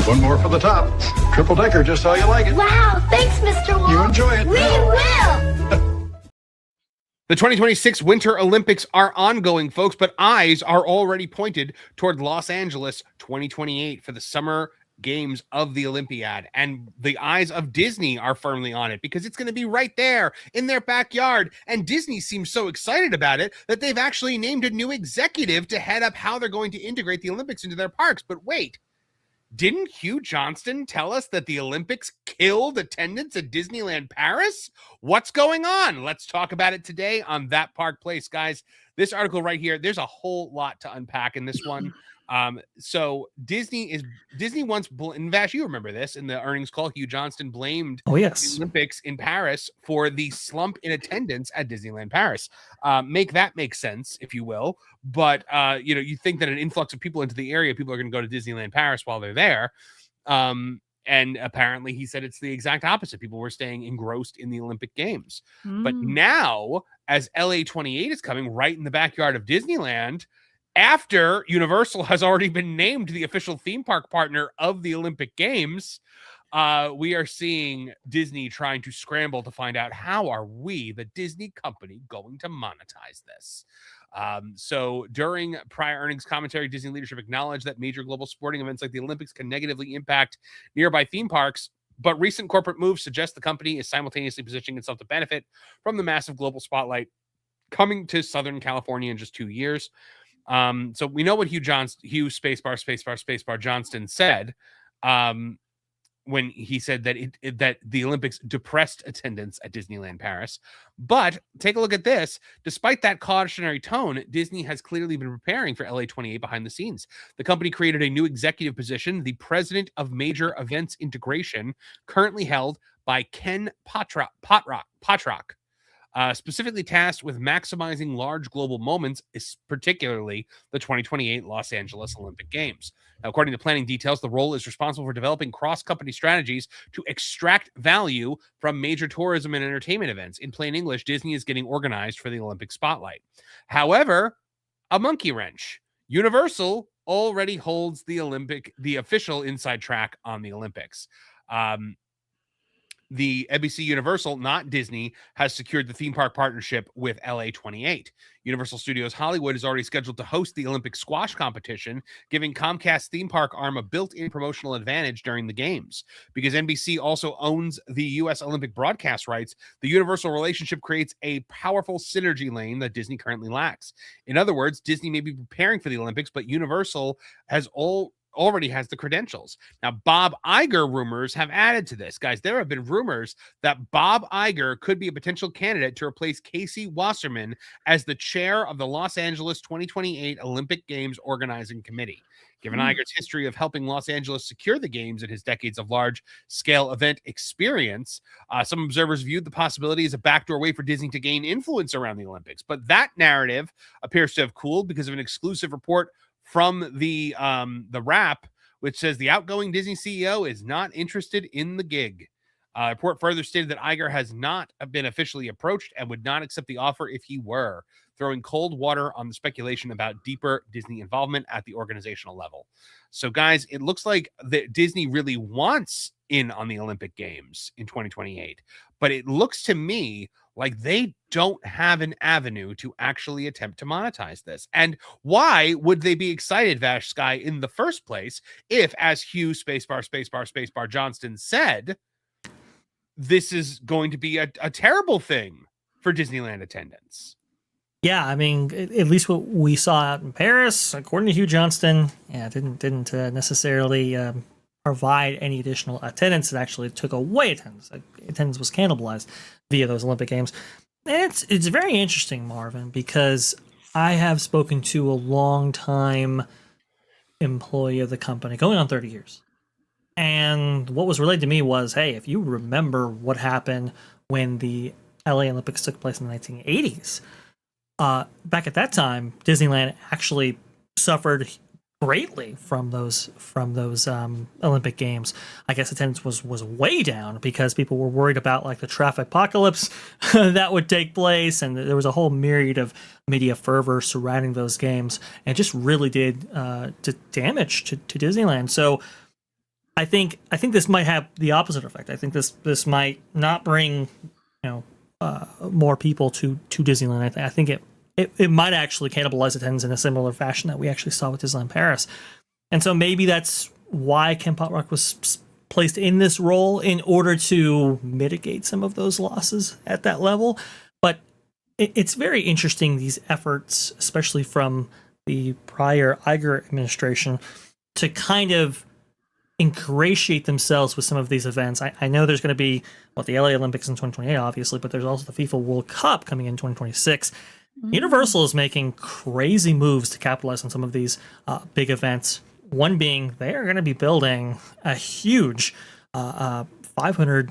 One more for the top. Triple decker, just how you like it. Wow, thanks, Mr. Wall. You enjoy it. We will. The 2026 Winter Olympics are ongoing, folks, but eyes are already pointed toward Los Angeles 2028 for the Summer Games of the Olympiad. And the eyes of Disney are firmly on it because it's going to be right there in their backyard. And Disney seems so excited about it that they've actually named a new executive to head up how they're going to integrate the Olympics into their parks. But wait, didn't Hugh Johnston tell us that the Olympics killed attendance at Disneyland Paris? What's going on? Let's talk about it today on That Park Place, guys. This article right here, there's a whole lot to unpack in this one. So Disney once, and Vash, you remember this in the earnings call, Hugh Johnston blamed the Olympics in Paris for the slump in attendance at Disneyland Paris. Make that make sense, if you will. But, you think that an influx of people into the area, people are going to go to Disneyland Paris while they're there. And apparently he said it's the exact opposite. People were staying engrossed in the Olympic Games. But now, as LA 28 is coming right in the backyard of Disneyland, after Universal has already been named the official theme park partner of the Olympic Games, we are seeing Disney trying to scramble to find out how are we, the Disney company, going to monetize this. So during prior earnings commentary, Disney leadership acknowledged that major global sporting events like the Olympics can negatively impact nearby theme parks, but recent corporate moves suggest the company is simultaneously positioning itself to benefit from the massive global spotlight coming to Southern California in just 2 years. So we know what Hugh spacebar Johnston said when he said that that the Olympics depressed attendance at Disneyland Paris. But take a look at this. Despite that cautionary tone, Disney has clearly been preparing for LA 28 behind the scenes. The company created a new executive position, the President of Major Events Integration, currently held by Ken Potrock. Specifically tasked with maximizing large global moments, particularly the 2028 Los Angeles Olympic Games. Now, according to planning details, the role is responsible for developing cross-company strategies to extract value from major tourism and entertainment events. In plain English, Disney is getting organized for the Olympic spotlight. However, a monkey wrench. Universal already holds the official inside track on the Olympics. The NBC Universal, not Disney, has secured the theme park partnership with LA 28. Universal Studios Hollywood is already scheduled to host the Olympic squash competition, giving Comcast theme park arm a built-in promotional advantage during the games. Because NBC also owns the U.S. Olympic broadcast rights, the Universal relationship creates a powerful synergy lane that Disney currently lacks. In other words, Disney may be preparing for the Olympics, but Universal already has the credentials. Now, Bob Iger rumors have added to this. Guys, there have been rumors that Bob Iger could be a potential candidate to replace Casey Wasserman as the chair of the Los Angeles 2028 Olympic Games Organizing Committee. Given Iger's history of helping Los Angeles secure the games and his decades of large-scale event experience, some observers viewed the possibility as a backdoor way for Disney to gain influence around the Olympics. But that narrative appears to have cooled because of an exclusive report from the Wrap, which says the outgoing Disney CEO is not interested in the gig. Report further stated that Iger has not been officially approached and would not accept the offer if he were, throwing cold water on the speculation about deeper Disney involvement at the organizational level. So, guys, it looks like that Disney really wants in on the Olympic Games in 2028, but it looks to me like they don't have an avenue to actually attempt to monetize this. And why would they be excited, Vash Sky, in the first place, if, as Hugh spacebar Johnston said, this is going to be a terrible thing for Disneyland attendance? Yeah, I mean, at least what we saw out in Paris, according to Hugh Johnston, didn't necessarily provide any additional attendance. It actually took away attendance. Attendance was cannibalized via those Olympic Games. And it's very interesting, Marvin, because I have spoken to a long-time employee of the company, going on 30 years. And what was relayed to me was, hey, if you remember what happened when the LA Olympics took place in the 1980s, back at that time, Disneyland actually suffered greatly from those Olympic Games. I guess attendance was way down because people were worried about like the traffic apocalypse that would take place, and there was a whole myriad of media fervor surrounding those games, and it just really did damage to Disneyland. So I think this might have the opposite effect. I think this might not bring more people to Disneyland. I think it might actually cannibalize attendance in a similar fashion that we actually saw with Disneyland Paris. And so maybe that's why Camp Hot Rock was placed in this role, in order to mitigate some of those losses at that level. But it's very interesting, these efforts, especially from the prior Iger administration, to kind of ingratiate themselves with some of these events. I know there's going to be the LA Olympics in 2028, obviously, but there's also the FIFA World Cup coming in 2026. Universal is making crazy moves to capitalize on some of these big events. One being they are going to be building a huge 500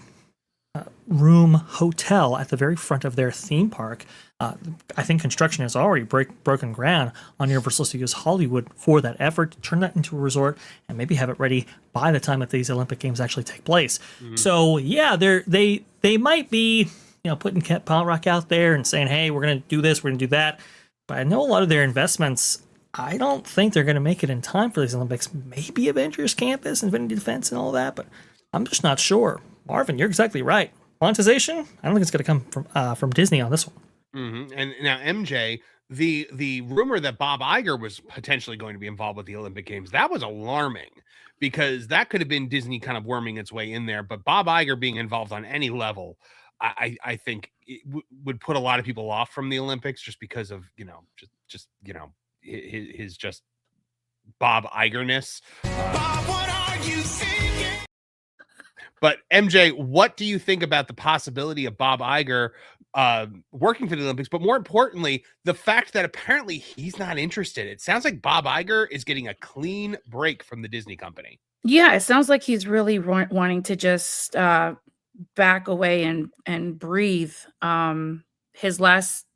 room hotel at the very front of their theme park. I think construction has already broken ground on Universal Studios Hollywood for that effort to turn that into a resort and maybe have it ready by the time that these Olympic Games actually take place. So yeah, they might be putting Camp Hot Rock out there and saying, hey, we're going to do this, we're going to do that. But I know a lot of their investments, I don't think they're going to make it in time for these Olympics. Maybe Avengers Campus, Infinity Defense, and all that, but I'm just not sure. Marvin, you're exactly right. Monetization, I don't think it's going to come from Disney on this one. And now, MJ, the rumor that Bob Iger was potentially going to be involved with the Olympic Games, that was alarming, because that could have been Disney kind of worming its way in there. But Bob Iger being involved on any level, I think it would put a lot of people off from the Olympics, just because of his just Bob Igerness. Bob, what are you thinking? But MJ, what do you think about the possibility of Bob Iger working for the Olympics? But more importantly, the fact that apparently he's not interested. It sounds like Bob Iger is getting a clean break from the Disney company. Yeah, it sounds like he's really wanting to just back away and breathe. His last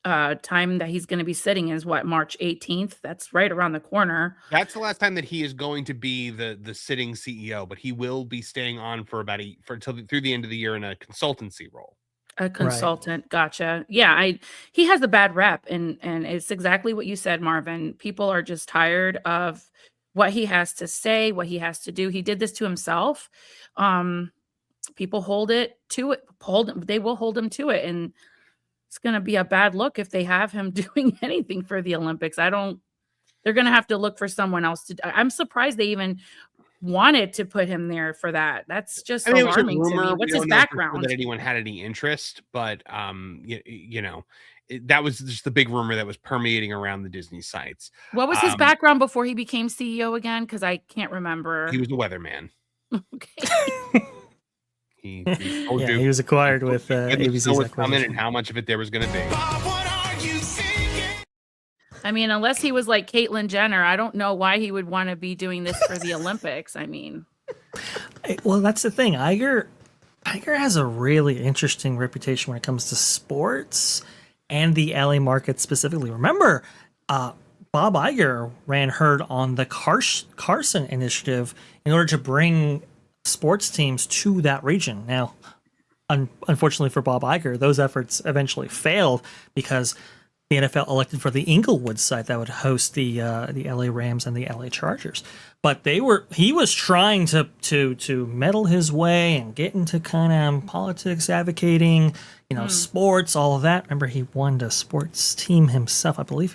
time that he's going to be sitting is March 18th. That's right around the corner. That's the last time that he is going to be the sitting CEO, but he will be staying on for through the end of the year in a consultancy role. A consultant, right. Gotcha. Yeah, he has a bad rep, and it's exactly what you said, Marvin. People are just tired of what he has to say, what he has to do. He did this to himself. People they will hold him to it, and it's going to be a bad look if they have him doing anything for the Olympics. They're going to have to look for someone else to. I'm surprised they even wanted to put him there for that. That's just alarming to me. What's his background? That anyone had any interest, but that was just the big rumor that was permeating around the Disney sites. What was his background before he became CEO again? Because I can't remember. He was a weatherman. Okay. He was acquired with ABC's acquisition. And how much of it there was going to be. I mean, unless he was like Caitlyn Jenner, I don't know why he would want to be doing this for the Olympics. I mean, well, that's the thing. Iger has a really interesting reputation when it comes to sports and the LA market specifically. Remember, Bob Iger ran herd on the Carson initiative in order to bring sports teams to that region. Now, unfortunately for Bob Iger, those efforts eventually failed because the NFL elected for the Inglewood site that would host the LA Rams and the LA Chargers. But he was trying to meddle his way and get into kind of politics, advocating, sports, all of that. Remember, he wanted a sports team himself. I believe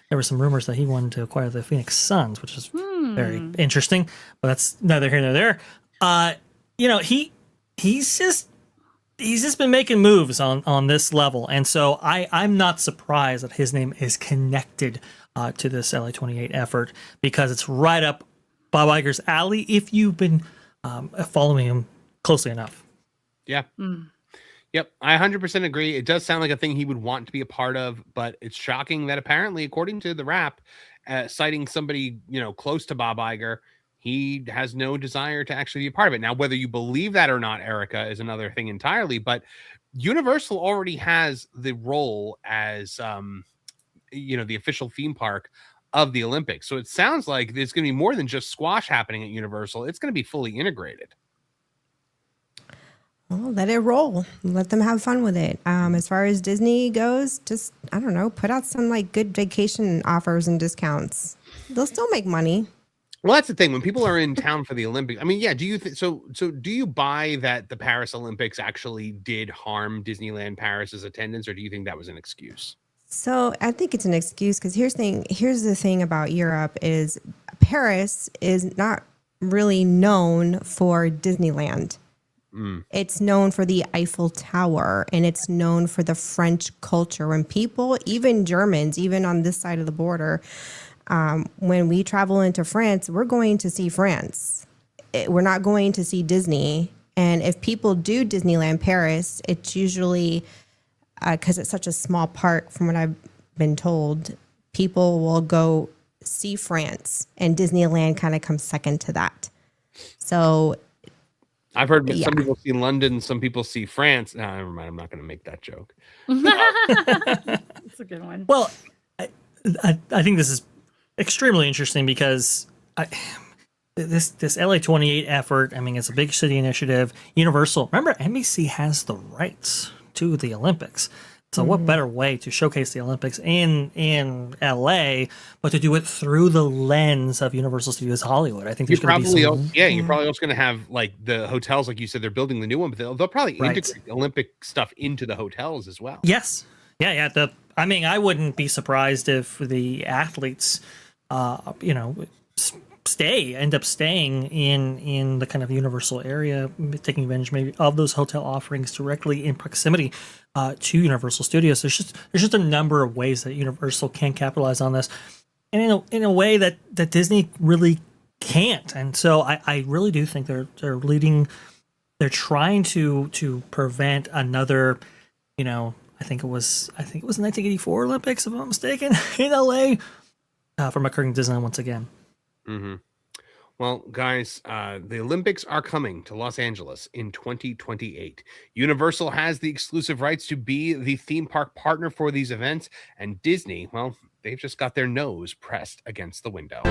there were some rumors that he wanted to acquire the Phoenix Suns, which is very interesting. But that's neither here nor there. He's just been making moves on this level, and so I'm not surprised that his name is connected to this LA28 effort, because it's right up Bob Iger's alley if you've been following him closely enough. Yeah. Yep, I 100% agree. It does sound like a thing he would want to be a part of, but it's shocking that apparently, according to the Wrap, citing somebody close to Bob Iger, he has no desire to actually be a part of it. Now, whether you believe that or not, Erica, is another thing entirely. But Universal already has the role as, the official theme park of the Olympics. So it sounds like there's going to be more than just squash happening at Universal. It's going to be fully integrated. Well, let it roll. Let them have fun with it. As far as Disney goes, just, I don't know, put out some like good vacation offers and discounts. They'll still make money. Well, that's the thing. When people are in town for the Olympics, I mean, yeah. Do you so do you buy that the Paris Olympics actually did harm Disneyland Paris's attendance, or do you think that was an excuse? So I think it's an excuse because here's the thing about Europe is Paris is not really known for Disneyland. It's known for the Eiffel Tower, and it's known for the French culture. When people, even Germans, even on this side of the border, when we travel into France, we're going to see France. We're not going to see Disney. And if people do Disneyland Paris, it's usually because it's such a small park, from what I've been told, people will go see France, and Disneyland kind of comes second to that. So I've heard some people see London, some people see France. No, never mind. I'm not going to make that joke. That's a good one. Well, I think this is extremely interesting because this LA 28 effort, I mean, it's a big city initiative. Universal, remember, NBC has the rights to the Olympics. So what better way to showcase the Olympics in LA, but to do it through the lens of Universal Studios Hollywood? I think there's going to be some... You're probably also going to have like the hotels, like you said, they're building the new one, but they'll probably integrate Olympic stuff into the hotels as well. Yes. Yeah. I mean, I wouldn't be surprised if the athletes, end up staying in the kind of Universal area, taking advantage maybe of those hotel offerings directly in proximity to Universal Studios. There's just a number of ways that Universal can capitalize on this, and in a way that Disney really can't. And so I really do think they're trying to prevent another, I think it was 1984 Olympics, if I'm not mistaken, in LA from occurring to Disneyland once again. Mm-hmm. Well, guys, the Olympics are coming to Los Angeles in 2028. Universal has the exclusive rights to be the theme park partner for these events, and Disney, well, they've just got their nose pressed against the window.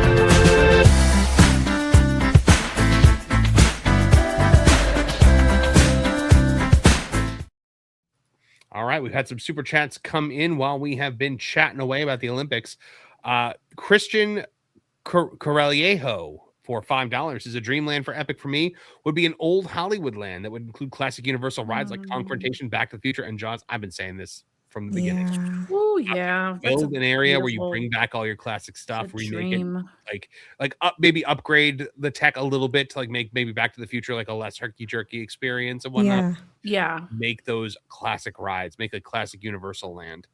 All right, we've had some super chats come in while we have been chatting away about the Olympics. Christian Correliejo for $5 is a dreamland for Epic for me would be an old Hollywood land that would include classic Universal rides like Confrontation, Back to the Future, and Jaws. I've been saying this from the beginning. Oh yeah, build an area where you bring back all your classic stuff, remake it, maybe upgrade the tech a little bit to like make maybe Back to the Future like a less herky-jerky experience and whatnot. Yeah. Make those classic rides, make a classic Universal land.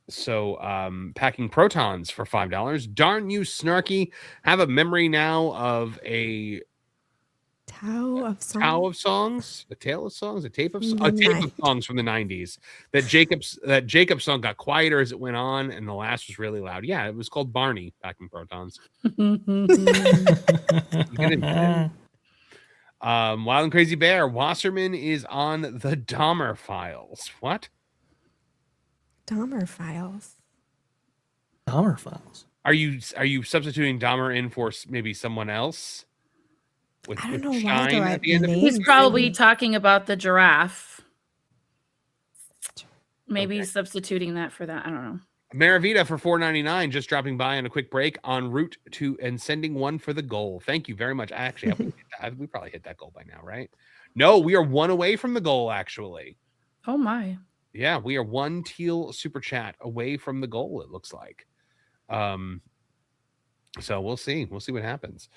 So packing protons for $5. Darn you, Snarky. Have a memory now of a Tao of songs, a tale of songs, a tape of songs from the 90s. That Jacob's song got quieter as it went on, and the last was really loud. Yeah, it was called Barney, packing protons. Wild and Crazy Bear, Wasserman is on the Dahmer Files. What? Dahmer Files. Dahmer Files. Are you substituting Dahmer in for maybe someone else? I don't know why do I He's probably talking about the giraffe. Maybe he's substituting that for that. I don't know. Maravita for $4.99, just dropping by on a quick break en route to and sending one for the goal. Thank you very much. Actually, we probably hit that goal by now, right? No, we are one away from the goal, actually. Oh my. Yeah, we are one teal super chat away from the goal, it looks like. So we'll see. We'll see what happens.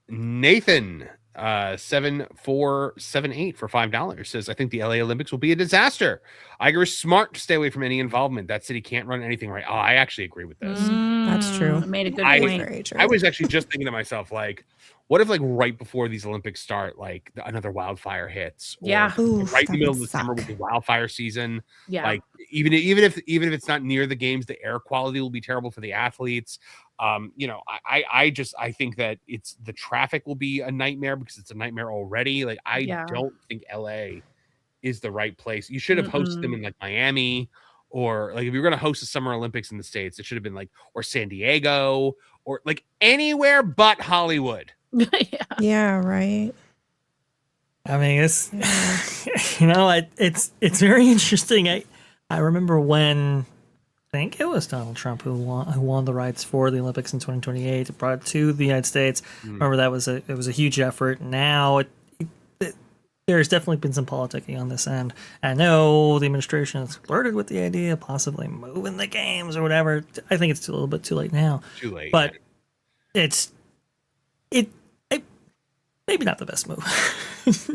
Nathan 7478 for $5 says, I think the LA Olympics will be a disaster. Iger is smart to stay away from any involvement. That city can't run anything right. Oh, I actually agree with this. That's true. Made a good point. I was actually just thinking to myself, like, what if like right before these Olympics start, like another wildfire hits? Or right in the middle of the summer with the wildfire season. Yeah. Like even if it's not near the games, the air quality will be terrible for the athletes. I think that it's the traffic will be a nightmare because it's a nightmare already. Like I don't think LA is the right place. You should have hosted them in like Miami or like if you're going to host the Summer Olympics in the States, it should have been like, or San Diego, or like anywhere but Hollywood. Yeah, right. I mean, it's it's very interesting. I remember when I think it was Donald Trump who won the rights for the Olympics in 2028, brought it to the United States. Remember that was a huge effort. Now there's definitely been some politicking on this end. I know the administration has flirted with the idea of possibly moving the games or whatever. I think it's a little bit too late now. Too late, but maybe not the best move.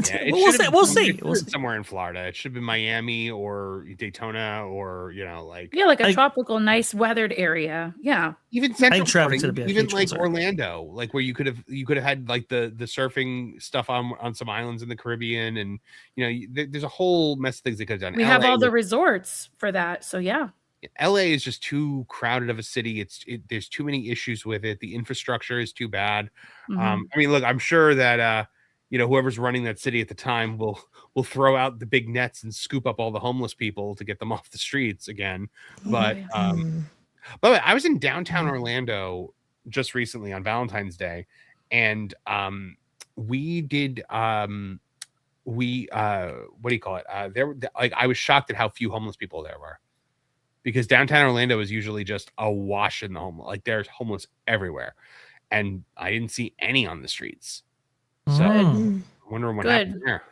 Yeah, we'll see. Somewhere in Florida, it should have been Miami or Daytona, or like like a tropical, nice weathered area. Yeah, even Central traffic's Florida, gonna be a even huge like concern. Orlando, like where you could have had like the surfing stuff on some islands in the Caribbean, and there's a whole mess of things they could have done. we have all the resorts for that, so yeah. LA is just too crowded of a city. There's too many issues with it. The infrastructure is too bad. I mean, look, I'm sure that whoever's running that city at the time will throw out the big nets and scoop up all the homeless people to get them off the streets again. But by the way, I was in downtown Orlando just recently on Valentine's Day, and we did what do you call it? I was shocked at how few homeless people there were. Because downtown Orlando is usually just awash in the homeless. Like there's homeless everywhere. And I didn't see any on the streets. So I wonder what happened there.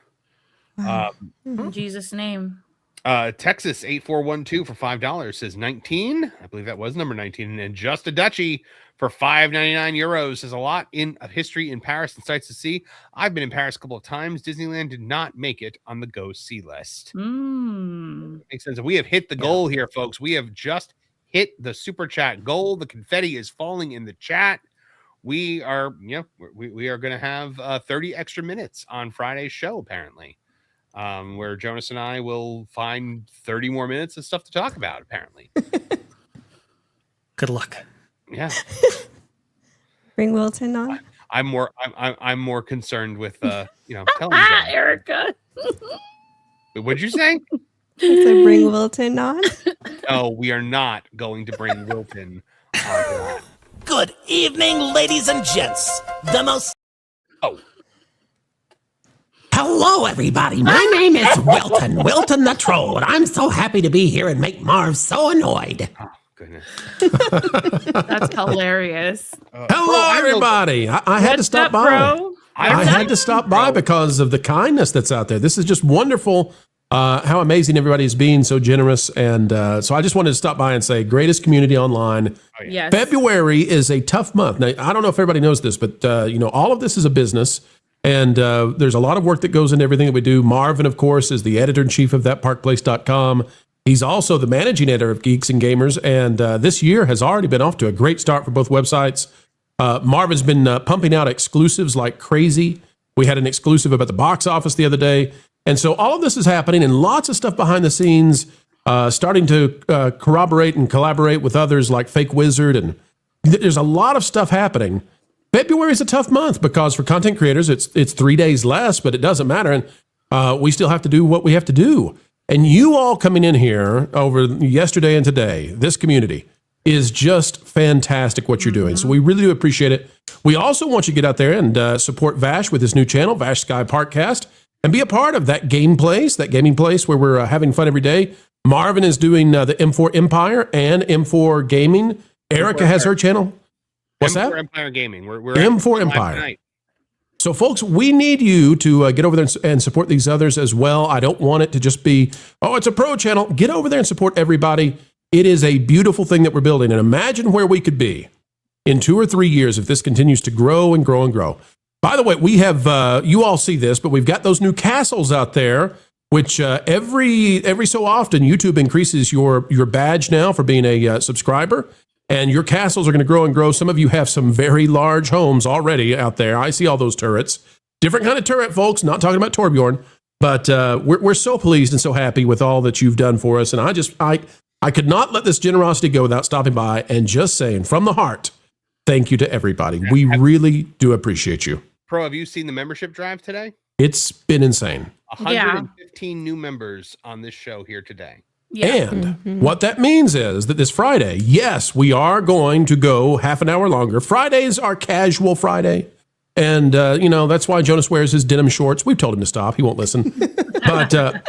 In Jesus' name. Texas 8412 for $5 says 19. I believe that was number 19. And just a Dutchie for €5.99 says a lot of history in Paris and sights to see. I've been in Paris a couple of times. Disneyland did not make it on the go see list. Makes sense. We have hit the goal here, folks. We have just hit the super chat goal. The confetti is falling in the chat. We are, we are going to have 30 extra minutes on Friday's show, apparently, where Jonas and I will find 30 more minutes of stuff to talk about, apparently. Good luck. Yeah. Bring Wilton on. I'm more concerned with telling you. Erica. What'd you say? I said bring Wilton on. No, we are not going to bring Wilton on. Good evening, ladies and gents. The most. Oh. Hello, everybody. My name is Wilton the Troll, and I'm so happy to be here and make Marv so annoyed. Oh, goodness. That's hilarious. Hello, everybody. I had to stop by. Bro? I had to stop by because of the kindness that's out there. This is just wonderful. How amazing everybody is being so generous. And so I just wanted to stop by and say, greatest community online. Oh, yeah. Yes. February is a tough month. Now, I don't know if everybody knows this, but all of this is a business. And there's a lot of work that goes into everything that we do. Marvin, of course, is the editor-in-chief of thatparkplace.com. He's also the managing editor of Geeks and Gamers. And this year has already been off to a great start for both websites. Marvin's been pumping out exclusives like crazy. We had an exclusive about the box office the other day. And so all of this is happening and lots of stuff behind the scenes, starting to corroborate and collaborate with others like Fake Wizard. And there's a lot of stuff happening. February is a tough month because for content creators, it's 3 days less, but it doesn't matter. And we still have to do what we have to do. And you all coming in here over yesterday and today, this community is just fantastic what you're doing. So we really do appreciate it. We also want you to get out there and support Vash with his new channel, Vash Sky Parkcast, and be a part of that gaming place where we're having fun every day. Marvin is doing the M4 Empire and M4 Gaming. Erica has her channel. What's that? M4 Empire Gaming. We're M4 Empire. So, folks, we need you to get over there and support these others as well. I don't want it to just be, it's a pro channel. Get over there and support everybody. It is a beautiful thing that we're building. And imagine where we could be in 2 or 3 years if this continues to grow and grow and grow. By the way, we have, you all see this, but we've got those new castles out there, which every so often YouTube increases your badge now for being a subscriber. And your castles are going to grow and grow. Some of you have some very large homes already out there. I see all those turrets. Different kind of turret, folks. Not talking about Torbjorn. But we're so pleased and so happy with all that you've done for us. And I could not let this generosity go without stopping by and just saying from the heart, thank you to everybody. We really do appreciate you. Pro, have you seen the membership drive today? It's been insane. 115 new members on this show here today. Yeah. And what that means is that this Friday, yes, we are going to go half an hour longer. Fridays are casual Friday. And, that's why Jonas wears his denim shorts. We've told him to stop. He won't listen. But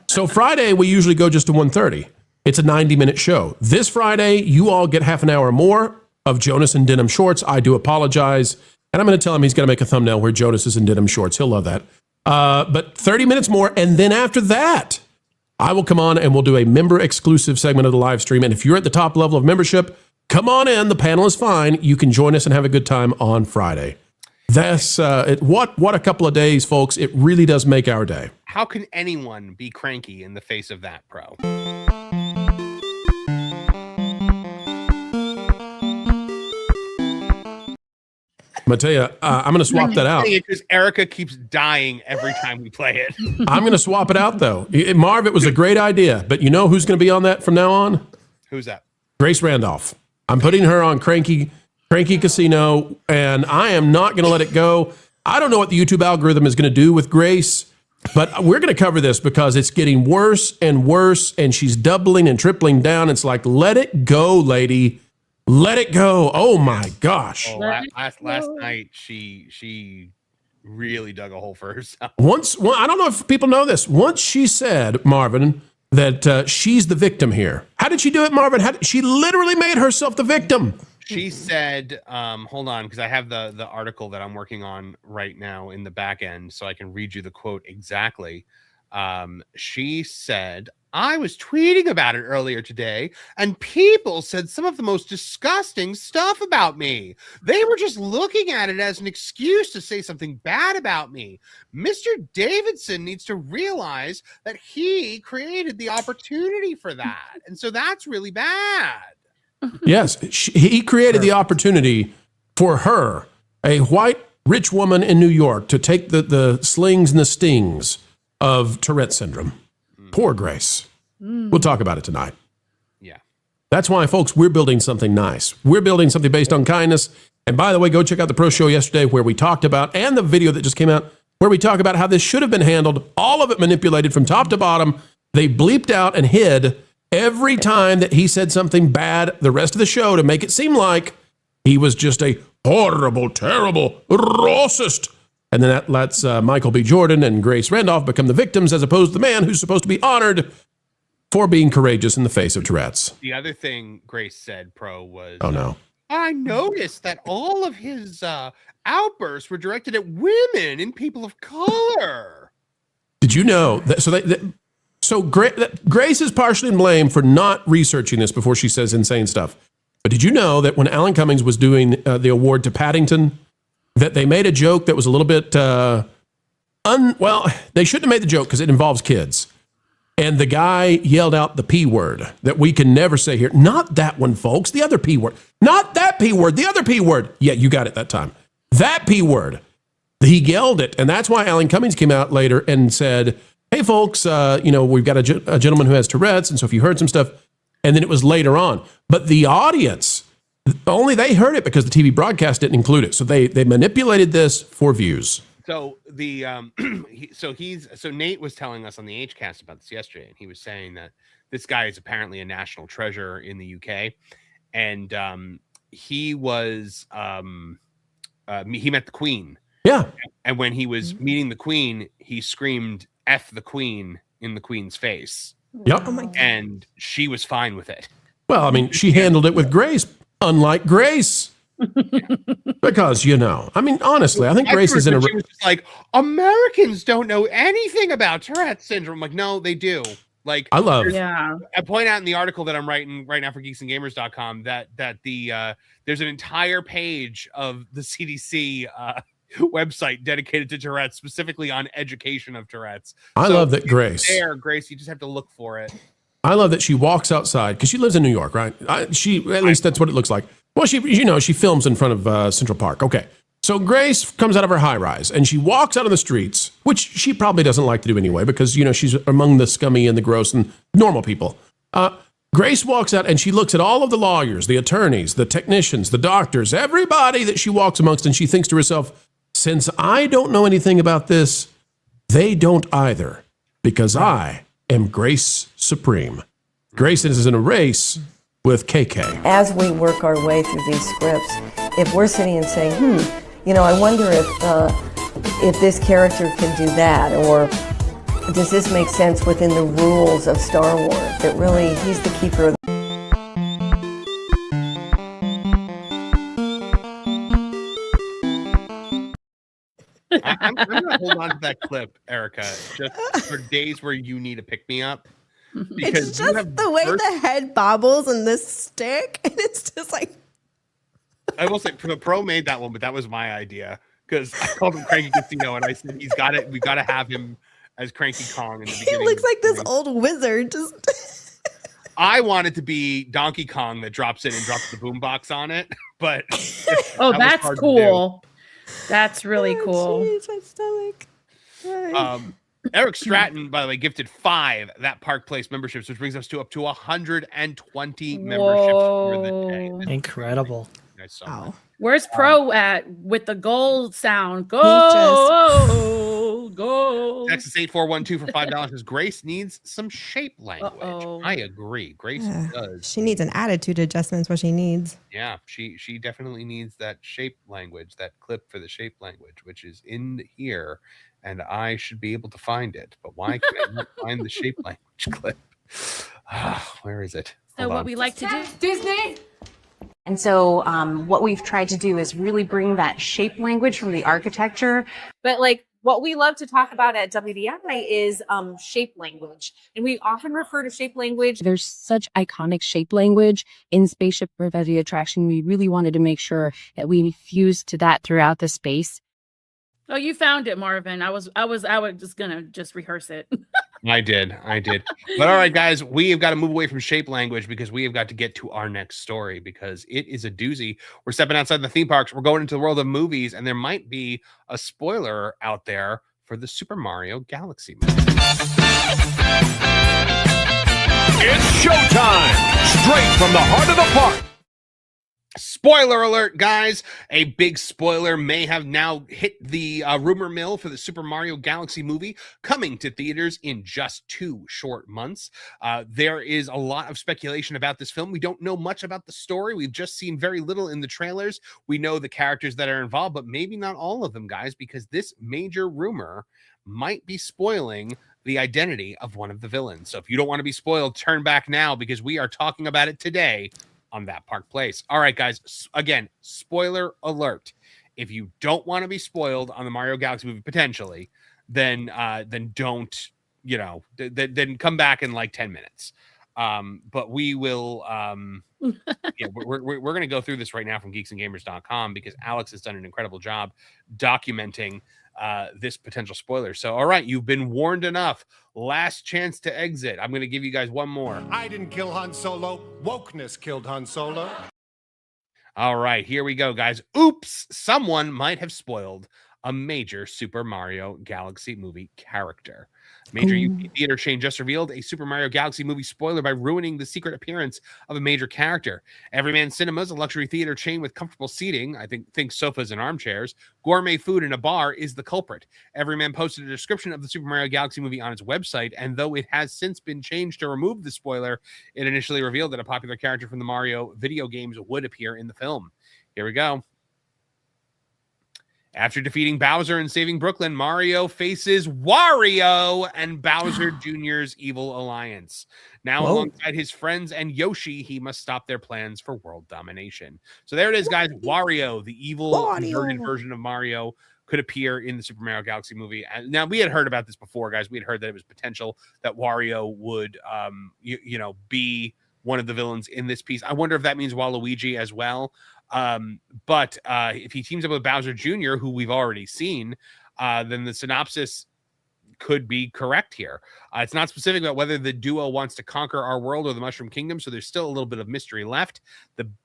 so Friday, we usually go just to 1:30. It's a 90-minute show. This Friday, you all get half an hour more of Jonas in denim shorts. I do apologize. And I'm going to tell him he's going to make a thumbnail where Jonas is in denim shorts. He'll love that. But 30 minutes more. And then after that, I will come on and we'll do a member-exclusive segment of the live stream. And if you're at the top level of membership, come on in. The panel is fine. You can join us and have a good time on Friday. That's what a couple of days, folks. It really does make our day. How can anyone be cranky in the face of that, Pro? I'm going to tell you, I'm going to swap that out. Because Erica keeps dying every time we play it. I'm going to swap it out, though. Marv, it was a great idea, but you know who's going to be on that from now on? Who's that? Grace Randolph. I'm putting her on Cranky Casino, and I am not going to let it go. I don't know what the YouTube algorithm is going to do with Grace, but we're going to cover this because it's getting worse and worse, and she's doubling and tripling down. It's like, let it go, lady. Let it go. Oh my gosh. Oh, last night she really dug a hole for herself. I don't know if people know this. Once she said, Marvin, that she's the victim here. How did she do it, Marvin? She literally made herself the victim. She said, hold on, because I have the article that I'm working on right now in the back end, so I can read you the quote exactly. She said, I was tweeting about it earlier today, and people said some of the most disgusting stuff about me. They were just looking at it as an excuse to say something bad about me. Mr. Davidson needs to realize that he created the opportunity for that. And so that's really bad. Yes, he created the opportunity for her, a white, rich woman in New York, to take the slings and the stings of Tourette syndrome. Poor Grace. We'll talk about it tonight. Yeah. That's why, folks, we're building something nice. We're building something based on kindness. And by the way, go check out the Pro Show yesterday where we talked about, and the video that just came out, where we talk about how this should have been handled, all of it manipulated from top to bottom. They bleeped out and hid every time that he said something bad the rest of the show to make it seem like he was just a horrible, terrible racist. And then that lets Michael B. Jordan and Grace Randolph become the victims as opposed to the man who's supposed to be honored for being courageous in the face of Tourette's. The other thing Grace said, Pro, was, oh no, I noticed that all of his outbursts were directed at women and people of color. Did you know that? So Grace is partially to blame for not researching this before she says insane stuff. But did you know that when Alan Cummings was doing the award to Paddington, that they made a joke that was a little bit, they shouldn't have made the joke because it involves kids. And the guy yelled out the P word that we can never say here. Not that one, folks. The other P word. Not that P word. The other P word. Yeah, you got it that time. That P word. He yelled it. And that's why Alan Cummings came out later and said, hey, folks, we've got a gentleman who has Tourette's. And so if you heard some stuff, and then it was later on. But the audience, only they heard it because the TV broadcast didn't include it. So they manipulated this for views. So the so Nate was telling us on the Hcast about this yesterday, and he was saying that this guy is apparently a national treasure in the UK, and he was he met the Queen. Yeah, and when he was meeting the Queen, he screamed "F the Queen" in the Queen's face. Yep, and she was fine with it. Well, I mean, she handled it with grace, unlike Grace. Because, honestly, I think Grace is in a... She was just like, Americans don't know anything about Tourette's syndrome. Like, no, they do. Like, I point out in the article that I'm writing right now for geeksandgamers.com that there's an entire page of the CDC website dedicated to Tourette's, specifically on education of Tourette's. I love that Grace. Grace, you just have to look for it. I love that she walks outside because she lives in New York, right? At least that's what it looks like. Well, she films in front of Central Park. Okay. So Grace comes out of her high rise and she walks out on the streets, which she probably doesn't like to do anyway, because, she's among the scummy and the gross and normal people. Grace walks out and she looks at all of the lawyers, the attorneys, the technicians, the doctors, everybody that she walks amongst. And she thinks to herself, since I don't know anything about this, they don't either, because I am Grace Supreme. Grayson is in a race with KK. As we work our way through these scripts, if we're sitting and saying, I wonder if this character can do that, or does this make sense within the rules of Star Wars? That really, he's the keeper of I'm gonna hold on to that clip, Erica, just for days where you need to pick me up. It's just the way the head bobbles and this stick, and it's just like. I will say, the pro made that one, but that was my idea because I called him Cranky Casino, and I said he's got it. We got to have him as Cranky Kong in the beginning. He looks like this old wizard. Just. I want it to be Donkey Kong that drops in and drops the boombox on it, but that's cool. That's really cool. Geez, my stomach. Eric Stratton, by the way, gifted 5 That Park Place memberships, which brings us to up to 120 memberships for the day. Incredible. Wow. Where's Pro at with the gold sound? Go, go. Texas 8412 for $5 says Grace needs some shape language. I agree. Grace does. She needs an attitude adjustment. Is what she needs. Yeah, she definitely needs that shape language, that clip for the shape language, which is in here, and I should be able to find it. But why can I not find the shape language clip? Where is it? So what we like to do, Disney. And so what we've tried to do is really bring that shape language from the architecture. But like what we love to talk about at WDI is shape language. And we often refer to shape language. There's such iconic shape language in Spaceship Reverie Attraction. We really wanted to make sure that we fused to that throughout the space. Oh, you found it, Marvin. I was just gonna rehearse it. I did. But all right, guys, we have got to move away from shape language because we have got to get to our next story because it is a doozy. We're stepping outside the theme parks. We're going into the world of movies, and there might be a spoiler out there for the Super Mario Galaxy movie. It's showtime! Straight from the heart of the park. Spoiler alert, guys. A big spoiler may have now hit the rumor mill for the Super Mario Galaxy movie, coming to theaters in just 2 short months. There is a lot of speculation about this film. We don't know much about the story. We've just seen very little in the trailers. We know the characters that are involved, but maybe not all of them, guys, because this major rumor might be spoiling the identity of one of the villains. So if you don't want to be spoiled, turn back now because we are talking about it today on That Park Place. All right, guys. Again, spoiler alert. If you don't want to be spoiled on the Mario Galaxy movie potentially, then don't, then come back in like 10 minutes. But we will we're going to go through this right now from geeksandgamers.com because Alex has done an incredible job documenting this potential spoiler. So, all right, you've been warned enough. Last chance to exit. I'm going to give you guys one more. I didn't kill Han Solo. Wokeness killed Han Solo. All right, here we go, guys. Oops, someone might have spoiled a major Super Mario Galaxy movie character. Major UK theater chain just revealed a Super Mario Galaxy movie spoiler by ruining the secret appearance of a major character. Everyman Cinemas, a luxury theater chain with comfortable seating, I think sofas and armchairs, gourmet food and a bar, is the culprit. Everyman posted a description of the Super Mario Galaxy movie on its website, and though it has since been changed to remove the spoiler, it initially revealed that a popular character from the Mario video games would appear in the film. Here we go. After defeating Bowser and saving Brooklyn, Mario faces Wario and Bowser Jr.'s evil alliance. Now, alongside his friends and Yoshi, he must stop their plans for world domination. So there it is, guys. Wario, the evil inverted version of Mario, could appear in the Super Mario Galaxy movie. Now, we had heard about this before, guys. We had heard that it was potential that Wario would, be one of the villains in this piece. I wonder if that means Waluigi as well. But if he teams up with Bowser Jr., who we've already seen, then the synopsis could be correct here. It's not specific about whether the duo wants to conquer our world or the Mushroom Kingdom, so there's still a little bit of mystery left.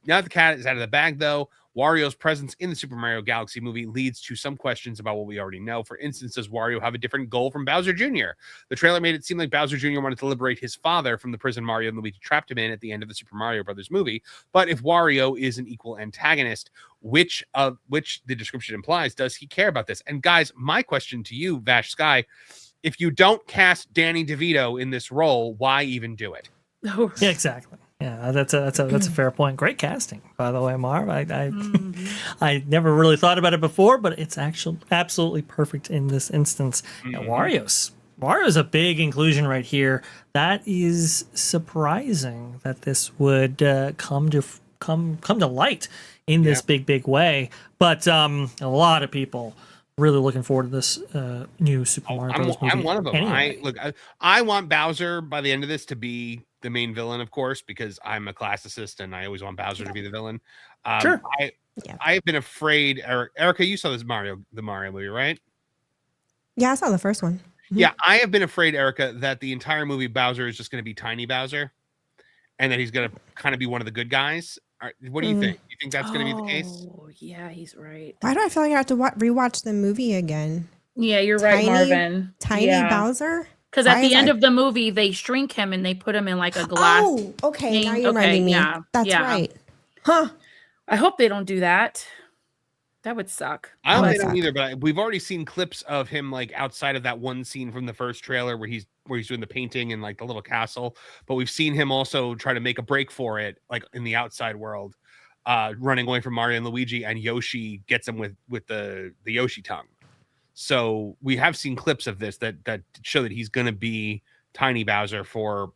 Now the cat is out of the bag, though. Wario's presence in the Super Mario Galaxy movie leads to some questions about what we already know. For instance, does Wario have a different goal from Bowser Jr.? The trailer made it seem like Bowser Jr. wanted to liberate his father from the prison Mario and Luigi trapped him in at the end of the Super Mario Brothers movie. But if Wario is an equal antagonist, which the description implies, does he care about this? And guys, my question to you, Vash Sky, if you don't cast Danny DeVito in this role, why even do it? Yeah, exactly. Yeah, that's a fair point. Great casting, by the way, Marv. I never really thought about it before, but it's actually absolutely perfect in this instance. Yeah, Wario's a big inclusion right here. That is surprising that this would come to light in this big way. But a lot of people really looking forward to this new Super Mario Bros. Movie. I'm one of them. Anyway. I want Bowser by the end of this to be the main villain, of course, because I'm a classicist and I always want Bowser to be the villain. Sure. I've been afraid. Erica, you saw the Mario movie, right? Yeah, I saw the first one. Yeah, I have been afraid, Erica, that the entire movie Bowser is just going to be Tiny Bowser, and that he's going to kind of be one of the good guys. What do you think? You think that's going to be the case? Oh, yeah, he's right. Why do I feel like I have to rewatch the movie again? Yeah, you're right, Marvin. Tiny Bowser? Because at the end of the movie, they shrink him and they put him in like a glass. Oh, okay. Now you're reminding me. Yeah, That's right. Huh. I hope they don't do that. That would suck. I don't think they don't either, but we've already seen clips of him like outside of that one scene from the first trailer where he's doing the painting in like the little castle. But we've seen him also try to make a break for it, like in the outside world, running away from Mario and Luigi, and Yoshi gets him with the Yoshi tongue. So we have seen clips of this that show that he's going to be Tiny Bowser for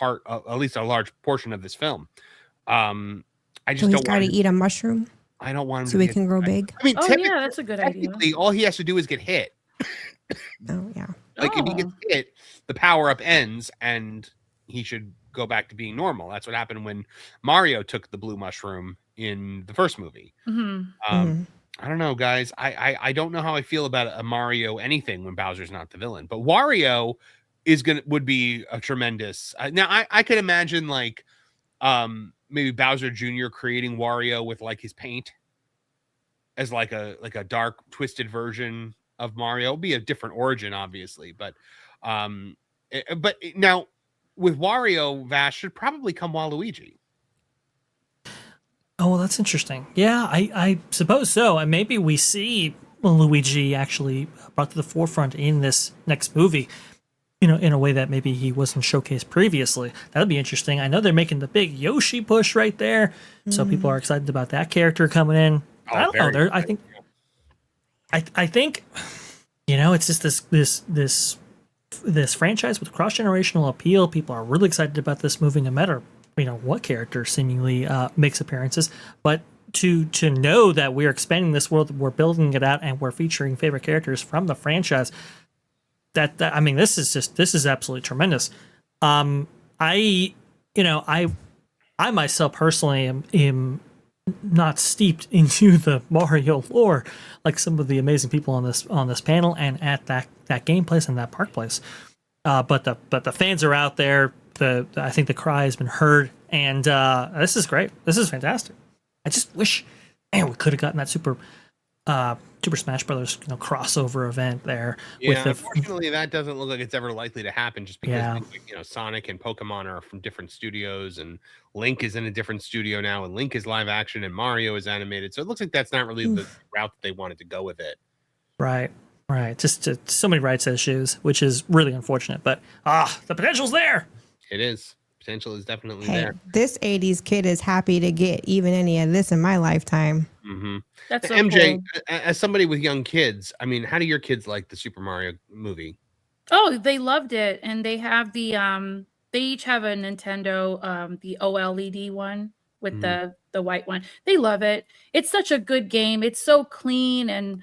at least a large portion of this film. I just he's don't got to eat a mushroom. I don't want him so he can grow big. I mean, yeah, that's a good idea. All he has to do is get hit. Oh yeah. Like if he gets hit, the power up ends and he should go back to being normal. That's what happened when Mario took the blue mushroom in the first movie. I don't know, guys. I don't know how I feel about a Mario anything when Bowser's not the villain, but Wario would be a tremendous. Now I could imagine like maybe Bowser Jr. creating Wario with like his paint as like a dark twisted version of Mario. It'll be a different origin, obviously, but now with Wario, Vash should probably come Waluigi. Oh, well, that's interesting. Yeah, I suppose so. And maybe we see Luigi actually brought to the forefront in this next movie, in a way that maybe he wasn't showcased previously. That'd be interesting. I know they're making the big Yoshi push right there, so people are excited about that character coming in. I don't know. I think, it's just this franchise with cross-generational appeal. People are really excited about this movie, no matter what character seemingly makes appearances, but to know that we're expanding this world, we're building it out, and we're featuring favorite characters from the franchise. I mean, this is absolutely tremendous. I myself personally am not steeped into the Mario lore like some of the amazing people on this panel and at that game place and that park place. But the fans are out there. I think the cry has been heard, and this is great. This is fantastic. I just wish, we could have gotten that Super Smash Brothers crossover event there. Yeah, unfortunately, that doesn't look like it's ever likely to happen, just because Sonic and Pokemon are from different studios, and Link is in a different studio now, and Link is live action, and Mario is animated. So it looks like that's not really the route that they wanted to go with it. Right. Just so many rights issues, which is really unfortunate. But the potential's there. It is. Potential is definitely there. This 80s kid is happy to get even any of this in my lifetime. Mm-hmm. That's so MJ, cool. As somebody with young kids, I mean, how do your kids like the Super Mario movie? Oh, they loved it, and they have the they each have a Nintendo the OLED one with the white one. They love it. It's such a good game. It's so clean, and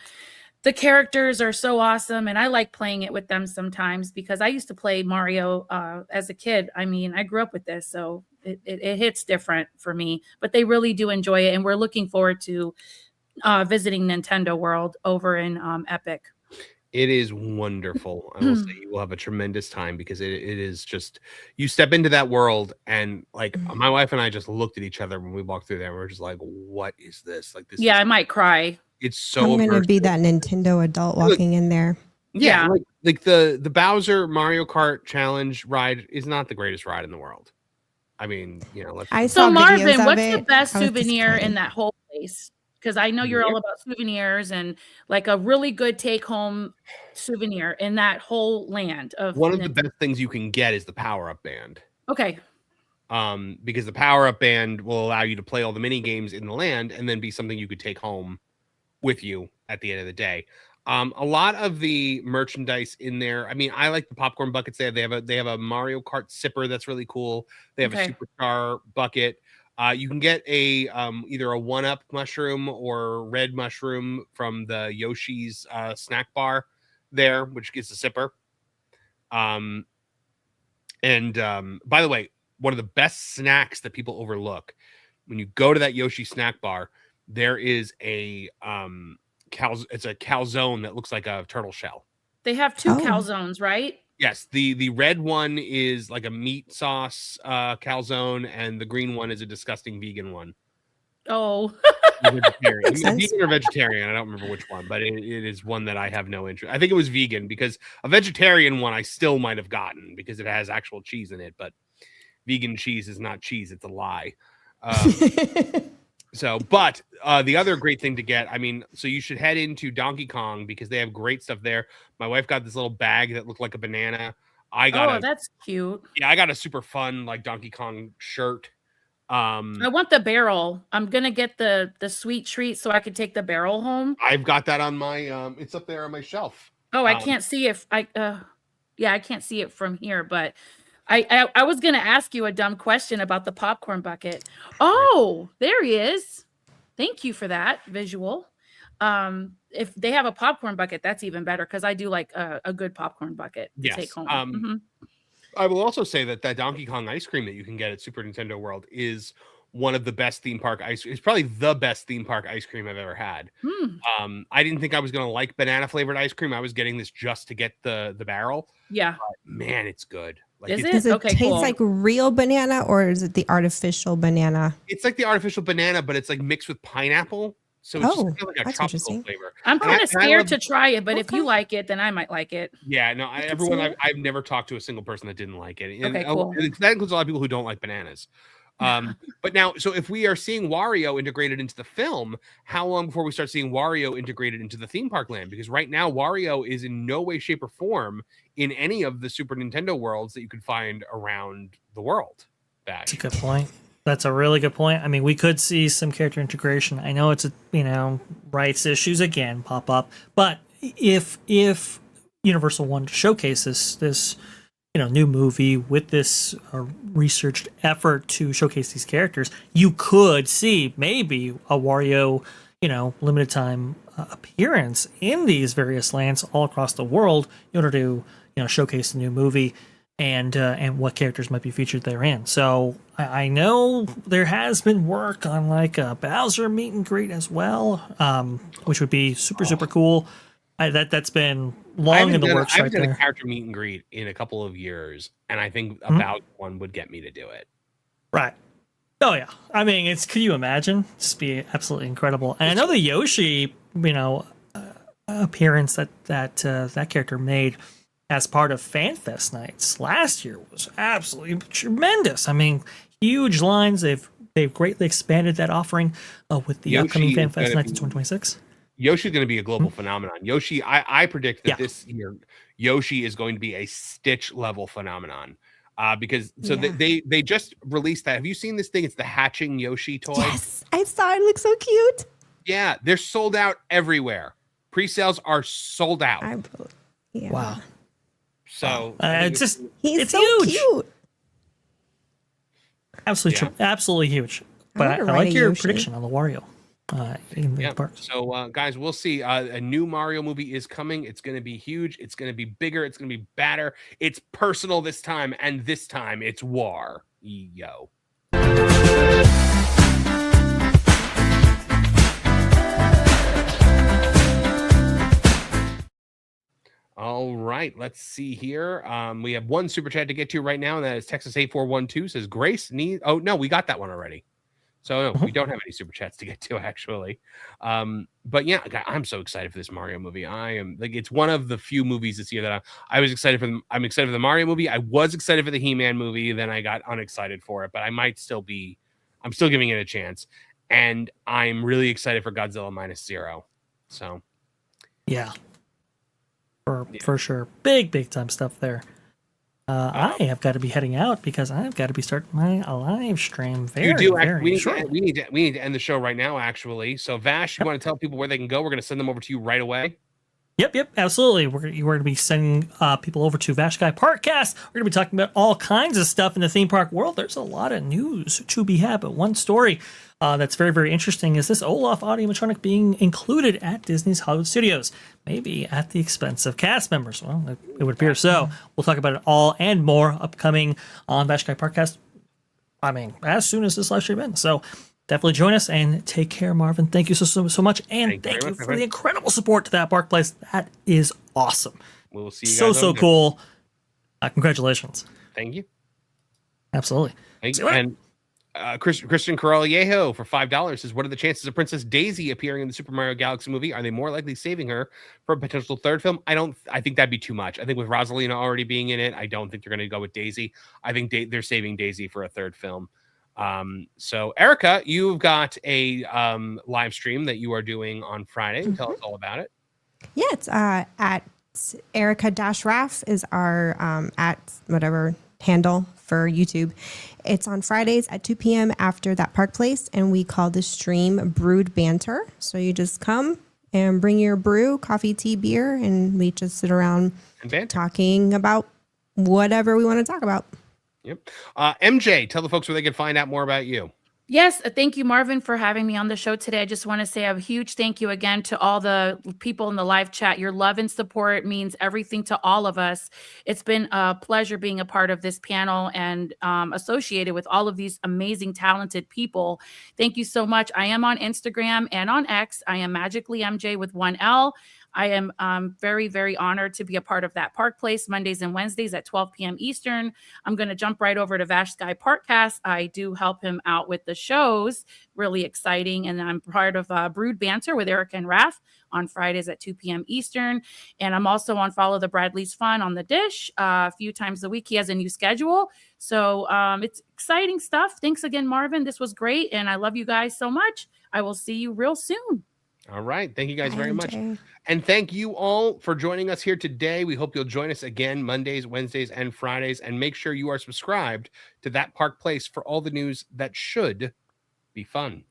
the characters are so awesome, and I like playing it with them sometimes because I used to play Mario as a kid. I mean, I grew up with this, so it hits different for me, but they really do enjoy it, and we're looking forward to visiting Nintendo World over in Epic. It is wonderful. I will say you will have a tremendous time because it is just, you step into that world, and like my wife and I just looked at each other when we walked through there, and we're just like, what is this? Like this. Yeah, I might cry. It's so I'm going to be that Nintendo adult walking in there. Yeah. Like the Bowser Mario Kart Challenge ride is not the greatest ride in the world. I mean, So Marvin, what's the best souvenir in that whole place? Because I know you're all about souvenirs, and like a really good take-home souvenir in that whole land of. One of the best things you can get is the power-up band. Okay. because the power-up band will allow you to play all the mini games in the land and then be something you could take home with you at the end of the day. A lot of the merchandise in there. I mean, I like the popcorn buckets. They have a Mario Kart sipper that's really cool. They have a Okay. superstar bucket. You can get a either a 1-Up mushroom or red mushroom from the Yoshi's snack bar there, which gets a sipper. And by the way, one of the best snacks that people overlook when you go to that Yoshi snack bar, there is a it's a calzone that looks like a turtle shell. They have two calzones, right? Yes, the red one is like a meat sauce calzone, and the green one is a disgusting vegan one. Oh, Vegetarian. Makes sense. Vegan or vegetarian, I don't remember which one, but it is one that I have no interest. I think it was vegan, because a vegetarian one I still might have gotten because it has actual cheese in it, but vegan cheese is not cheese, it's a lie. But the other great thing to get, I mean, so you should head into Donkey Kong because they have great stuff there. My wife got this little bag that looked like a banana. That's cute. Yeah, I got a super fun like Donkey Kong shirt. I want the barrel. I'm gonna get the sweet treat so I can take the barrel home. I've got that on my it's up there on my shelf. Oh, I can't see if I can't see it from here, but I was gonna ask you a dumb question about the popcorn bucket. Oh, there he is. Thank you for that visual. If they have a popcorn bucket, that's even better because I do like a good popcorn bucket to take home. Mhm. I will also say that Donkey Kong ice cream that you can get at Super Nintendo World is one of the best theme park ice. It's probably the best theme park ice cream I've ever had. I didn't think I was gonna like banana flavored ice cream. I was getting this just to get the barrel. Yeah, but man, it's good. Like, Is it? Does it Okay, taste cool. like real banana or is it the artificial banana? It's like the artificial banana, but it's like mixed with pineapple. So it's just kind of like a that's tropical interesting. flavor. I'm kind of And I scared love- to try it, but if you like it, then I might like it. Yeah, no, can everyone see it. I've never talked to a single person that didn't like it. And Okay, cool. that includes a lot of people who don't like bananas. But now, so if we are seeing Wario integrated into the film, how long before we start seeing Wario integrated into the theme park land? Because right now, Wario is in no way, shape, or form in any of the Super Nintendo worlds that you could find around the world. That's a good point. That's a really good point. I mean, we could see some character integration. I know it's rights issues again pop up, but if Universal wanted to showcase this new movie with this researched effort to showcase these characters, you could see maybe a Wario, limited time appearance in these various lands all across the world in order to showcase the new movie and what characters might be featured therein. So I know there has been work on like a Bowser meet and greet as well, which would be super cool. That's been long in the works I right haven't done a there. character meet and greet in a couple of years, and I think about one would get me to do it. Right. Oh yeah. I mean, could you imagine? Just be absolutely incredible. And I know the Yoshi, appearance that character made as part of FanFest nights last year was absolutely tremendous. I mean, huge lines. They've greatly expanded that offering with the upcoming FanFest nights in 2026. Yoshi's going to be a global phenomenon. Yoshi, I predict that this year, Yoshi is going to be a Stitch level phenomenon. Because they just released that. Have you seen this thing? It's the hatching Yoshi toy. Yes, I saw it. It looks so cute. Yeah, they're sold out everywhere. Pre-sales are sold out. Yeah. Wow. So it's so huge. cute. Absolutely huge. But I wanna like ride a your Yoshi. prediction on the Wario. In the parks. So, guys, we'll see. A new Mario movie is coming. It's going to be huge. It's going to be bigger. It's going to be badder. It's personal this time, and this time it's war. Yo. All right, let's see here. We have one super chat to get to right now, and that is Texas 8412 says Grace need. Oh no, we got that one already. So no, we don't have any super chats to get to actually. But yeah, I'm so excited for this Mario movie. I am like, it's one of the few movies this year that I was excited for. I'm excited for the Mario movie. I was excited for the He-Man movie. Then I got unexcited for it, but I'm still giving it a chance. And I'm really excited for Godzilla -0. So yeah, for sure, big time stuff there. I have got to be heading out because I've got to be starting my live stream very, You do. very shortly. We need to end the show right now, actually. So, Vash, you want to tell people where they can go? We're going to send them over to you right away. Yep, absolutely. We're going to be sending people over to Vash Guy Parkcast. We're going to be talking about all kinds of stuff in the theme park world. There's a lot of news to be had, but one story that's very, very interesting is this Olaf animatronic being included at Disney's Hollywood Studios, maybe at the expense of cast members. Well, it would appear so. We'll talk about it all and more upcoming on Vash Guy Parkcast. I mean, as soon as this live stream ends. So definitely join us and take care, Marvin. Thank you so much. And thank you for the incredible support to that park place. That is awesome. We'll see you guys so cool. Congratulations. Thank you. Absolutely. Thank you. And Christian Corralejo for $5 says, what are the chances of Princess Daisy appearing in the Super Mario Galaxy movie? Are they more likely saving her for a potential third film? I think that'd be too much. I think with Rosalina already being in it, I don't think they're going to go with Daisy. I think they're saving Daisy for a third film. So Erica, you've got a live stream that you are doing on Friday. Tell us all about it. Yeah, it's at Erica-Raff is our at whatever handle for YouTube. It's on Fridays at 2 p.m. after that park place, and we call the stream Brewed Banter. So you just come and bring your brew, coffee, tea, beer, and we just sit around talking about whatever we want to talk about. Yep. MJ, tell the folks where they can find out more about you. Yes, thank you, Marvin, for having me on the show today. I just want to say a huge thank you again to all the people in the live chat. Your love and support means everything to all of us. It's been a pleasure being a part of this panel and associated with all of these amazing, talented people. Thank you so much. I am on Instagram and on X. I am Magically MJ with 1 L. I am very, very honored to be a part of that park place Mondays and Wednesdays at 12 p.m. Eastern. I'm going to jump right over to Vash Guy Parkcast. I do help him out with the shows. Really exciting. And I'm part of Brewed Banter with Erica and Raph on Fridays at 2 p.m. Eastern. And I'm also on Follow the Bradley's Fun on the Dish a few times a week. He has a new schedule. So it's exciting stuff. Thanks again, Marvin. This was great. And I love you guys so much. I will see you real soon. All right. Thank you guys very much. And thank you all for joining us here today. We hope you'll join us again Mondays, Wednesdays, and Fridays. And make sure you are subscribed to That Park Place for all the news that should be fun.